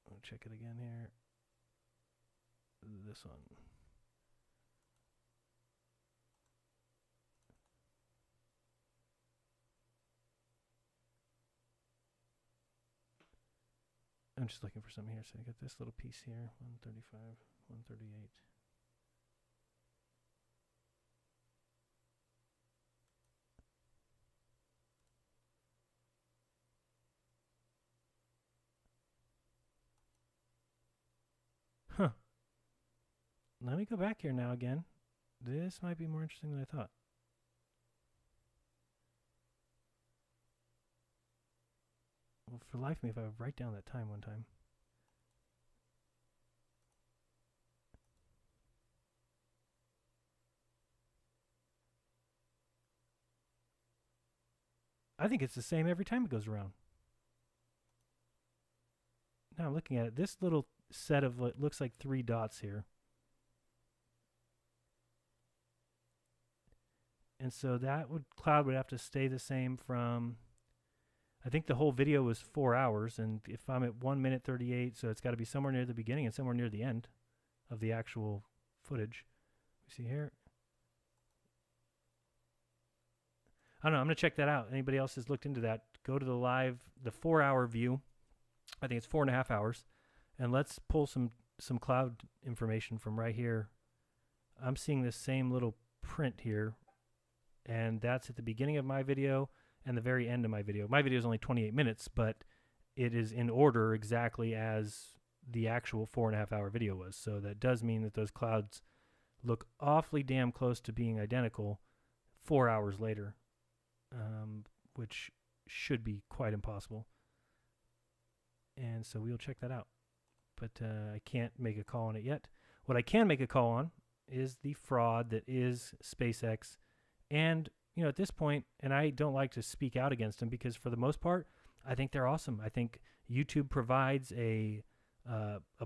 I'll check it again here. This one. I'm just looking for something here. So I got this little piece here, 135, 138. Huh. Let me go back here now again. This might be more interesting than I thought. Well, for life of me, if I would write down that time one time. I think it's the same every time it goes around. Now I'm looking at it. This little set of what looks like 3 dots here. And so that cloud would have to stay the same from, I think the whole video was 4 hours, and if I'm at 1:38, so it's got to be somewhere near the beginning and somewhere near the end of the actual footage. You see here? I don't know. I'm going to check that out. Anybody else has looked into that, go to the 4-hour view. I think it's 4.5 hours. And let's pull some cloud information from right here. I'm seeing this same little print here, and that's at the beginning of my video and the very end of my video. My video is only 28 minutes, but it is in order exactly as the actual 4.5-hour video was. So that does mean that those clouds look awfully damn close to being identical 4 hours later, which should be quite impossible. And so we'll check that out. But I can't make a call on it yet. What I can make a call on is the fraud that is SpaceX. And, you know, at this point, and I don't like to speak out against them because for the most part, I think they're awesome. I think YouTube provides a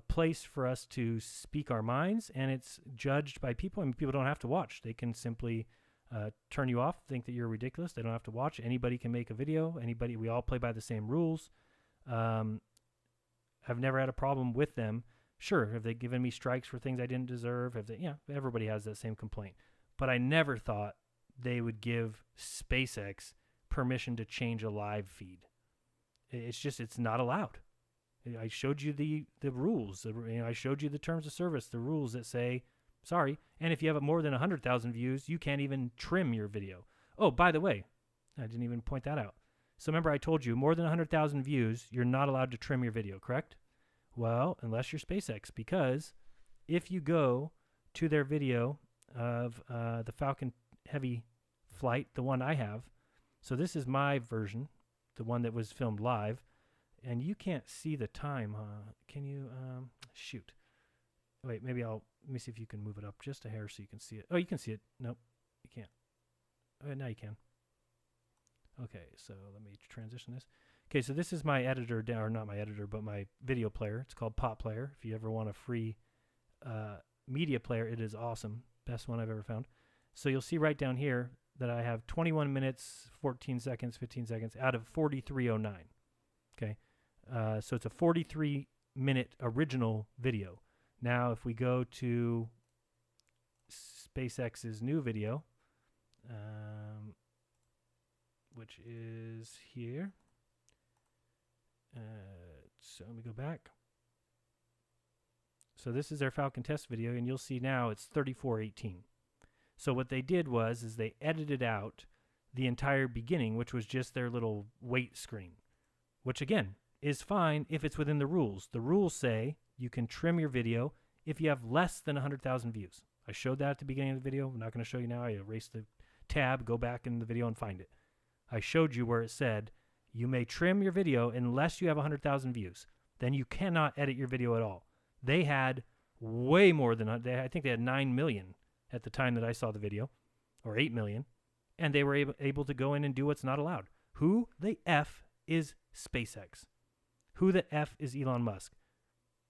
place for us to speak our minds, and it's judged by people. I mean, people don't have to watch. They can simply turn you off, think that you're ridiculous. They don't have to watch. Anybody can make a video. We all play by the same rules. I've never had a problem with them. Sure, have they given me strikes for things I didn't deserve? Yeah, everybody has that same complaint. But I never thought they would give SpaceX permission to change a live feed. It's not allowed. I showed you the rules. I showed you the terms of service, the rules that say, sorry, and if you have more than 100,000 views, you can't even trim your video. Oh, by the way, I didn't even point that out. So remember I told you, more than 100,000 views, you're not allowed to trim your video, correct? Well, unless you're SpaceX, because if you go to their video of the Falcon Heavy flight, the one I have, so this is my version, the one that was filmed live, and you can't see the time, huh? Can you, shoot. Wait, let me see if you can move it up just a hair so you can see it. Oh, you can see it. Nope, you can't. Oh, now you can. Okay, so let me transition this. Okay, so this is my editor, or not my editor, but my video player. It's called Pop Player. If you ever want a free media player, it is awesome. Best one I've ever found. So you'll see right down here that I have 21 minutes, 14 seconds, 15 seconds out of 43:09. Okay, so it's a 43-minute original video. Now, if we go to SpaceX's new video, which is here. So let me go back. So this is their Falcon test video, and you'll see now it's 34:18. So what they did is they edited out the entire beginning, which was just their little wait screen, which again is fine if it's within the rules. The rules say you can trim your video if you have less than 100,000 views. I showed that at the beginning of the video. I'm not going to show you now. I erased the tab, go back in the video and find it. I showed you where it said you may trim your video unless you have 100,000 views. Then you cannot edit your video at all. They had way more than, I think they had 9 million at the time that I saw the video, or 8 million, and they were able to go in and do what's not allowed. Who the F is SpaceX? Who the F is Elon Musk?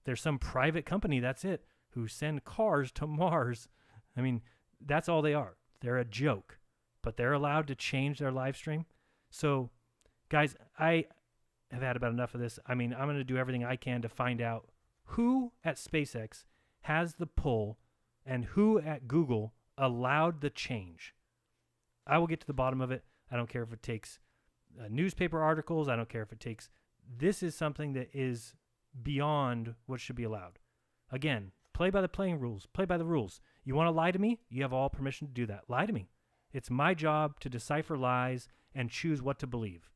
There's some private company, that's it, who send cars to Mars. I mean, that's all they are. They're a joke, but they're allowed to change their live stream. So, guys, I have had about enough of this. I mean, I'm going to do everything I can to find out who at SpaceX has the pull and who at Google allowed the change. I will get to the bottom of it. I don't care if it takes newspaper articles. I don't care if it takes... This is something that is beyond what should be allowed. Again, play by the playing rules. Play by the rules. You want to lie to me? You have all permission to do that. Lie to me. It's my job to decipher lies and choose what to believe.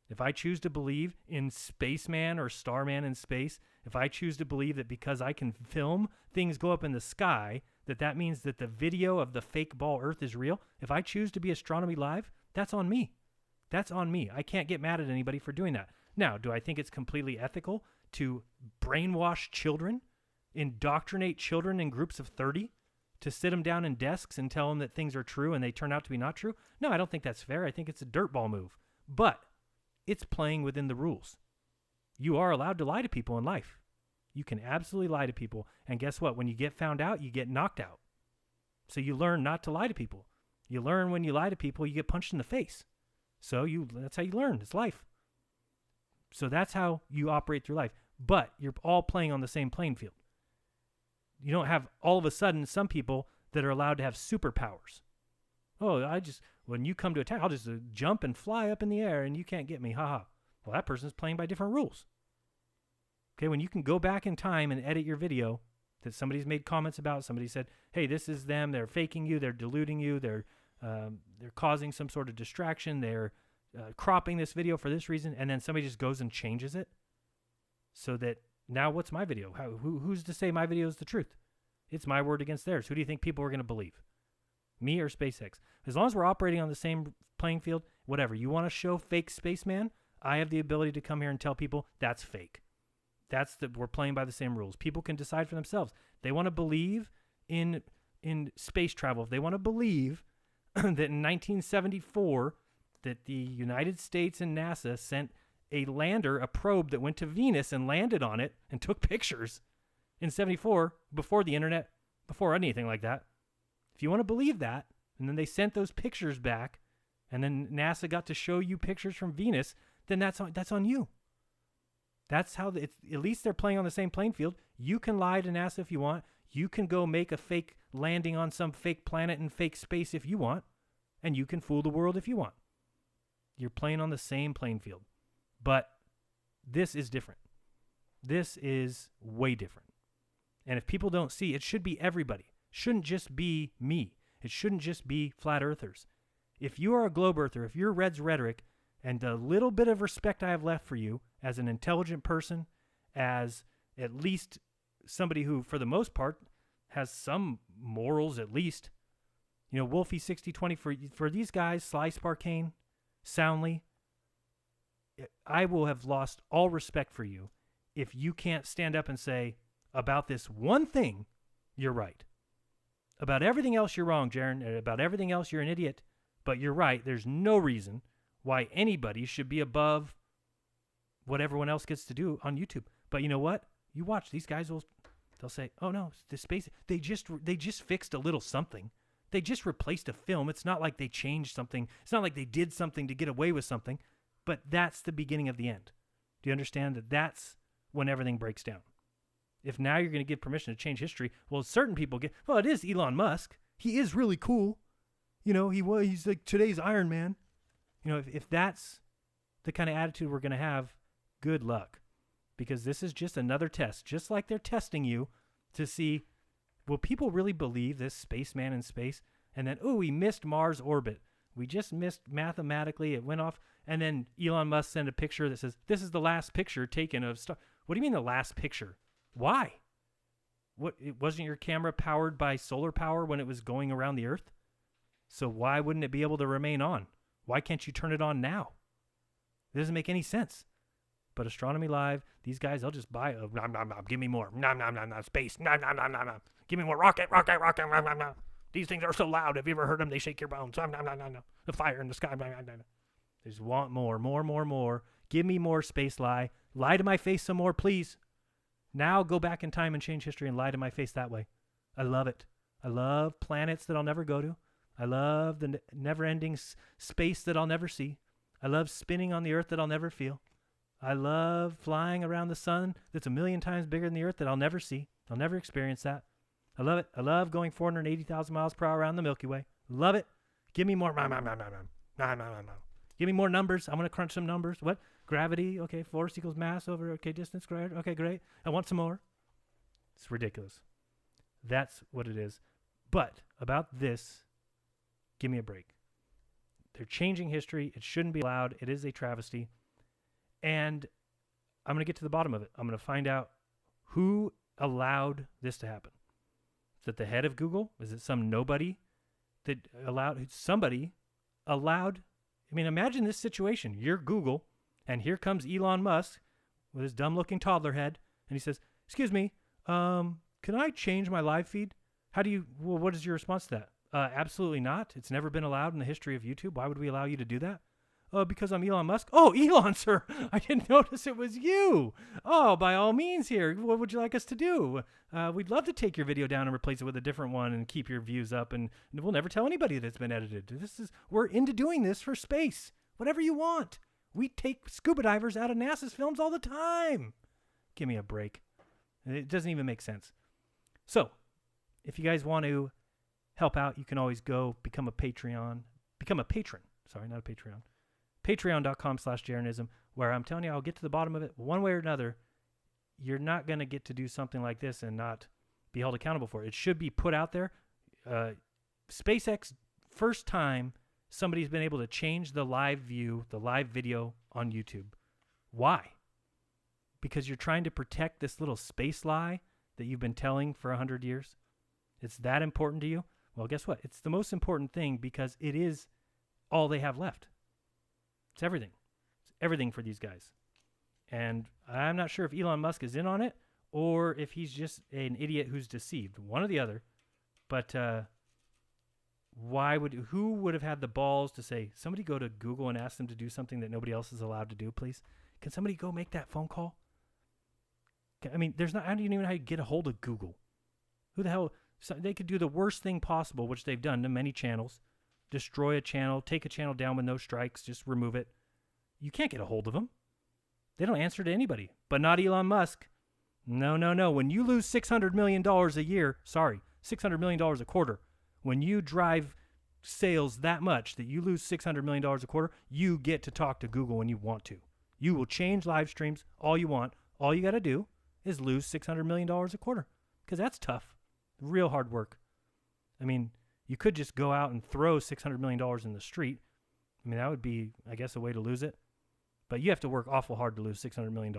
If I choose to believe in Spaceman or Starman in space, if I choose to believe that because I can film things go up in the sky, that means that the video of the fake ball Earth is real, if I choose to be Astronomy Live, that's on me. That's on me. I can't get mad at anybody for doing that. Now, do I think it's completely ethical to brainwash children, indoctrinate children in groups of 30, to sit them down in desks and tell them that things are true and they turn out to be not true? No, I don't think that's fair. I think it's a dirtball move. But it's playing within the rules. You are allowed to lie to people in life. You can absolutely lie to people. And guess what? When you get found out, you get knocked out. So you learn not to lie to people. You learn when you lie to people, you get punched in the face. So that's how you learn. It's life. So that's how you operate through life. But you're all playing on the same playing field. You don't have all of a sudden some people that are allowed to have superpowers. Oh, when you come to attack, I'll just jump and fly up in the air and you can't get me. Haha. Well, that person's playing by different rules. Okay, when you can go back in time and edit your video that somebody's made comments about, somebody said, hey, this is them, they're faking you, they're deluding you, they're causing some sort of distraction, they're cropping this video for this reason, and then somebody just goes and changes it so that now what's my video? Who's to say my video is the truth? It's my word against theirs. Who do you think people are going to believe? Me or SpaceX? As long as we're operating on the same playing field, whatever. You want to show fake spaceman? I have the ability to come here and tell people that's fake. We're playing by the same rules. People can decide for themselves. They want to believe in space travel. If they want to believe that in 1974 that the United States and NASA sent a lander, a probe that went to Venus and landed on it and took pictures in 74 before the internet, before anything like that. If you want to believe that, and then they sent those pictures back, and then NASA got to show you pictures from Venus, then that's on you. That's how at least they're playing on the same playing field. You can lie to NASA if you want. You can go make a fake landing on some fake planet in fake space if you want, and you can fool the world if you want. You're playing on the same playing field. But this is different. This is way different. And if people don't see, it should be everybody. It shouldn't just be me. It shouldn't just be flat earthers. If you are a globe earther, if you're Red's Rhetoric, and the little bit of respect I have left for you as an intelligent person, as at least somebody who, for the most part, has some morals at least. You know, Wolfie 6020, for these guys, Sly Sparkane, Soundly, I will have lost all respect for you if you can't stand up and say, about this one thing, you're right. About everything else, you're wrong, Jeran. About everything else, you're an idiot. But you're right. There's no reason why anybody should be above what everyone else gets to do on YouTube. But you know what? You watch, these guys they'll say, oh no, the space, they just fixed a little something. They just replaced a film. It's not like they changed something. It's not like they did something to get away with something. But that's the beginning of the end. Do you understand that that's when everything breaks down? If now you're going to give permission to change history, well, certain people well, it is Elon Musk. He is really cool. You know, he's like today's Iron Man. You know, if that's the kind of attitude we're going to have, good luck. Because this is just another test. Just like they're testing you to see, will people really believe this spaceman in space? And then, oh, we missed Mars orbit. We just missed mathematically. It went off. And then Elon Musk sent a picture that says, this is the last picture taken of star. What do you mean the last picture? Why? What? It wasn't your camera powered by solar power when it was going around the Earth? So why wouldn't it be able to remain on? Why can't you turn it on now? It doesn't make any sense. But Astronomy Live, these guys, they'll just buy nom, nom, nom, give me more, nom, nom, nom, nom, space, nom, nom, nom, nom, nom. Give me more rocket, rocket, rocket, nom, nom, nom. These things are so loud. Have you ever heard them? They shake your bones. Nom, nom, nom, nom, nom. The fire in the sky. Nom, nom, nom, nom. They just want more, more, more, more. Give me more space lie. Lie to my face some more, please. Now go back in time and change history and lie to my face that way. I love it. I love planets that I'll never go to. I love the never-ending space that I'll never see. I love spinning on the Earth that I'll never feel. I love flying around the sun that's 1,000,000 times bigger than the Earth that I'll never see. I'll never experience that. I love it. I love going 480,000 miles per hour around the Milky Way. Love it. Give me more. Give me more numbers. I'm going to crunch some numbers. What? Gravity. Okay. Force equals mass over, okay, distance squared. Okay, great. I want some more. It's ridiculous. That's what it is. But about this, give me a break. They're changing history. It shouldn't be allowed. It is a travesty. And I'm going to get to the bottom of it. I'm going to find out who allowed this to happen. Is it the head of Google? Is it some nobody that allowed? Somebody allowed. I mean, imagine this situation. You're Google, and here comes Elon Musk with his dumb-looking toddler head, and he says, excuse me, can I change my live feed? How do you, well, what is your response to that? Absolutely not. It's never been allowed in the history of YouTube. Why would we allow you to do that? Because I'm Elon Musk. Oh, Elon, sir. I didn't notice it was you. Oh, by all means here. What would you like us to do? We'd love to take your video down and replace it with a different one and keep your views up. And we'll never tell anybody that it's been edited. We're into doing this for space. Whatever you want. We take scuba divers out of NASA's films all the time. Give me a break. It doesn't even make sense. So, if you guys want to help out, you can always go become a Patreon. Become a patron. Sorry, not a Patreon. Patreon.com/Jeranism, where I'm telling you, I'll get to the bottom of it. One way or another, you're not going to get to do something like this and not be held accountable for it. It should be put out there. SpaceX, first time somebody's been able to change the live view, the live video on YouTube. Why? Because you're trying to protect this little space lie that you've been telling for 100 years. It's that important to you? Well, guess what? It's the most important thing because it is all they have left. It's everything. It's everything for these guys. And I'm not sure if Elon Musk is in on it or if he's just an idiot who's deceived. One or the other. But who would have had the balls to say, somebody go to Google and ask them to do something that nobody else is allowed to do, please? Can somebody go make that phone call? I mean, I don't even know how you get a hold of Google. Who the hell? So they could do the worst thing possible, which they've done to many channels. Destroy a channel, take a channel down with no strikes, just remove it. You can't get a hold of them. They don't answer to anybody, but not Elon Musk. No. When you lose $600 million a year, $600 million a quarter, when you drive sales that much that you lose $600 million a quarter, you get to talk to Google when you want to. You will change live streams all you want. All you got to do is lose $600 million a quarter because that's tough. Real hard work. I mean, you could just go out and throw $600 million in the street. I mean, that would be, I guess, a way to lose it. But you have to work awful hard to lose $600 million.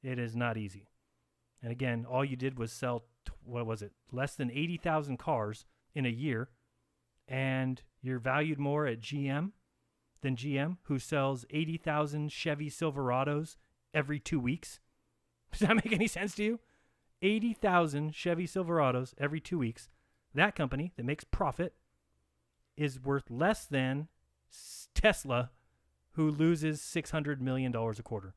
It is not easy. And again, all you did was sell, less than 80,000 cars in a year. And you're valued more at GM than GM, who sells 80,000 Chevy Silverados every 2 weeks. Does that make any sense to you? 80,000 Chevy Silverados every 2 weeks. That company that makes profit is worth less than Tesla, who loses $600 million a quarter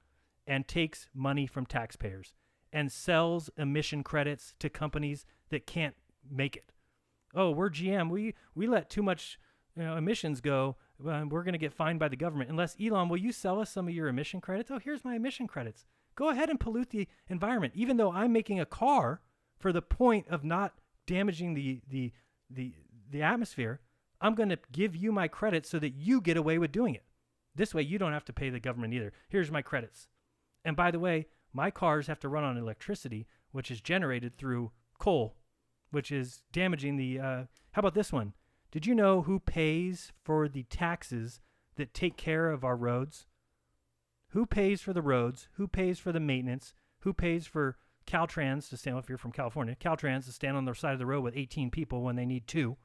and takes money from taxpayers and sells emission credits to companies that can't make it. Oh, we're GM. We let too much emissions go. We're going to get fined by the government. Unless, Elon, will you sell us some of your emission credits? Oh, here's my emission credits. Go ahead and pollute the environment. Even though I'm making a car for the point of not damaging the atmosphere, I'm going to give you my credits so that you get away with doing it. This way, you don't have to pay the government either. Here's my credits. And by the way, my cars have to run on electricity, which is generated through coal, which is damaging the, how about this one? Did you know who pays for the taxes that take care of our roads? Who pays for the roads? Who pays for the maintenance? Who pays for Caltrans to stand, if you're from California, Caltrans to stand on the side of the road with 18 people when they need 2?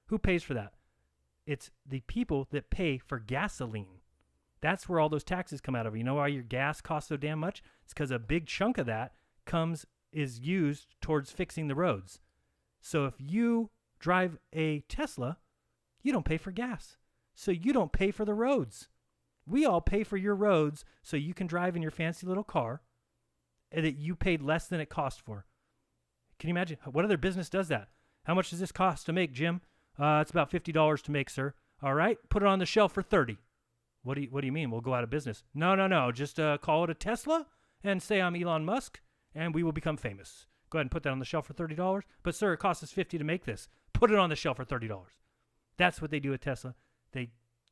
Who pays for that? It's the people that pay for gasoline. That's where all those taxes come out of. You know why your gas costs so damn much? It's because a big chunk of that is used towards fixing the roads. So if you drive a Tesla, you don't pay for gas. So you don't pay for the roads. We all pay for your roads so you can drive in your fancy little car and that you paid less than it cost for. Can you imagine? What other business does that? How much does this cost to make, Jim? It's about $50 to make, sir. All right, put it on the shelf for $30. What do you mean? We'll go out of business? No. Just call it a Tesla and say I'm Elon Musk, and we will become famous. Go ahead and put that on the shelf for $30. But sir, it costs us $50 to make this. Put it on the shelf for $30. That's what they do at Tesla. They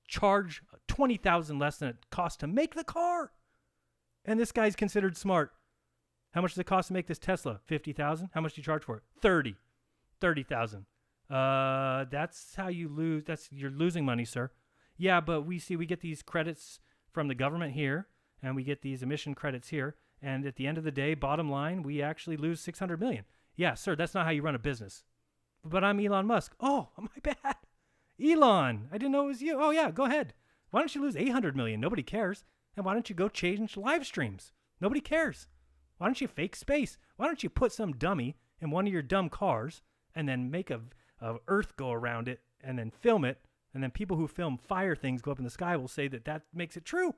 charge $20,000 less than it costs to make the car. And this guy's considered smart. How much does it cost to make this Tesla? $50,000. How much do you charge for it? $30,000. That's how you lose. You're losing money, sir. Yeah, but we get these credits from the government here, and we get these emission credits here, and at the end of the day, bottom line, we actually lose $600 million. Yeah, sir, that's not how you run a business. But I'm Elon Musk. Oh, my bad. Elon, I didn't know it was you. Oh, yeah, go ahead. Why don't you lose $800 million? Nobody cares. And why don't you go change live streams? Nobody cares. Why don't you fake space? Why don't you put some dummy in one of your dumb cars and then make a Earth go around it and then film it? And then people who film fire things go up in the sky will say that makes it true.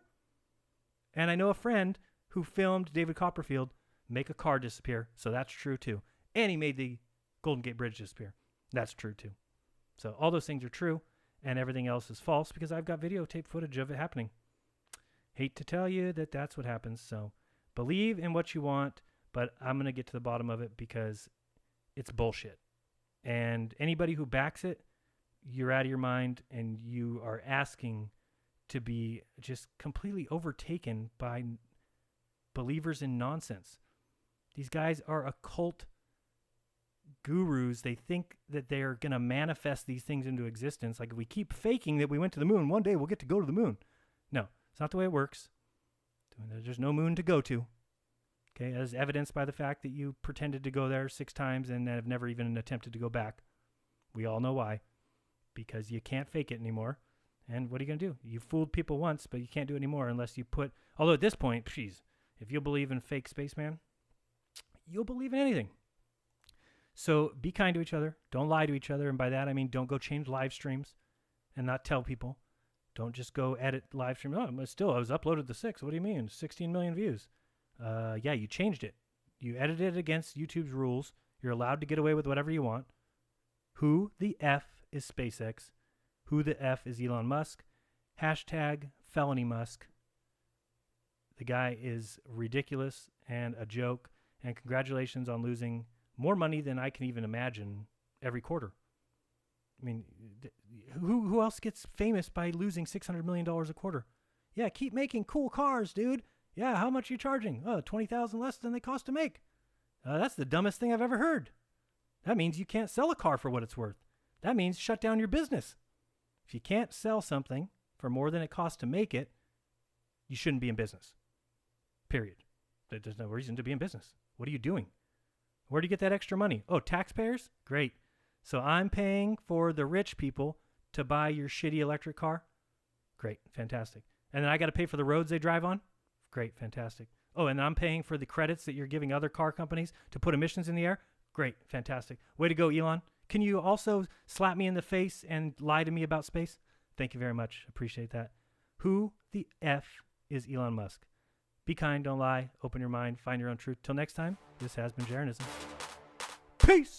And I know a friend who filmed David Copperfield make a car disappear. So that's true too. And he made the Golden Gate Bridge disappear. That's true too. So all those things are true and everything else is false because I've got videotape footage of it happening. Hate to tell you that that's what happens. So believe in what you want, but I'm going to get to the bottom of it because it's bullshit. And anybody who backs it, you're out of your mind and you are asking to be just completely overtaken by believers in nonsense. These guys are occult gurus. They think that they're going to manifest these things into existence. Like if we keep faking that we went to the moon, one day we'll get to go to the moon. No, it's not the way it works. There's no moon to go to. Okay, as evidenced by the fact that you pretended to go there 6 times and have never even attempted to go back. We all know why. Because you can't fake it anymore. And what are you going to do? You fooled people once, but you can't do it anymore unless you put... Although at this point, if you believe in fake spaceman, you'll believe in anything. So be kind to each other. Don't lie to each other. And by that, I mean don't go change live streams and not tell people. Don't just go edit live stream. Oh, but still, I was uploaded to 6. What do you mean? 16 million views. Yeah, you changed it. You edited it against YouTube's rules. You're allowed to get away with whatever you want. Who the F is SpaceX? Who the F is Elon Musk? #felony Musk. The guy is ridiculous and a joke. And congratulations on losing more money than I can even imagine every quarter. I mean, who else gets famous by losing $600 million a quarter? Yeah, keep making cool cars, dude. Yeah, how much are you charging? Oh, $20,000 less than they cost to make. That's the dumbest thing I've ever heard. That means you can't sell a car for what it's worth. That means shut down your business. If you can't sell something for more than it costs to make it, you shouldn't be in business. Period. There's no reason to be in business. What are you doing? Where do you get that extra money? Oh, taxpayers? Great. So I'm paying for the rich people to buy your shitty electric car? Great. Fantastic. And then I got to pay for the roads they drive on? Great. Fantastic. Oh, and I'm paying for the credits that you're giving other car companies to put emissions in the air? Great. Fantastic. Way to go, Elon. Can you also slap me in the face and lie to me about space? Thank you very much. Appreciate that. Who the F is Elon Musk? Be kind, don't lie, open your mind, find your own truth. Till next time, this has been Jeranism. Peace!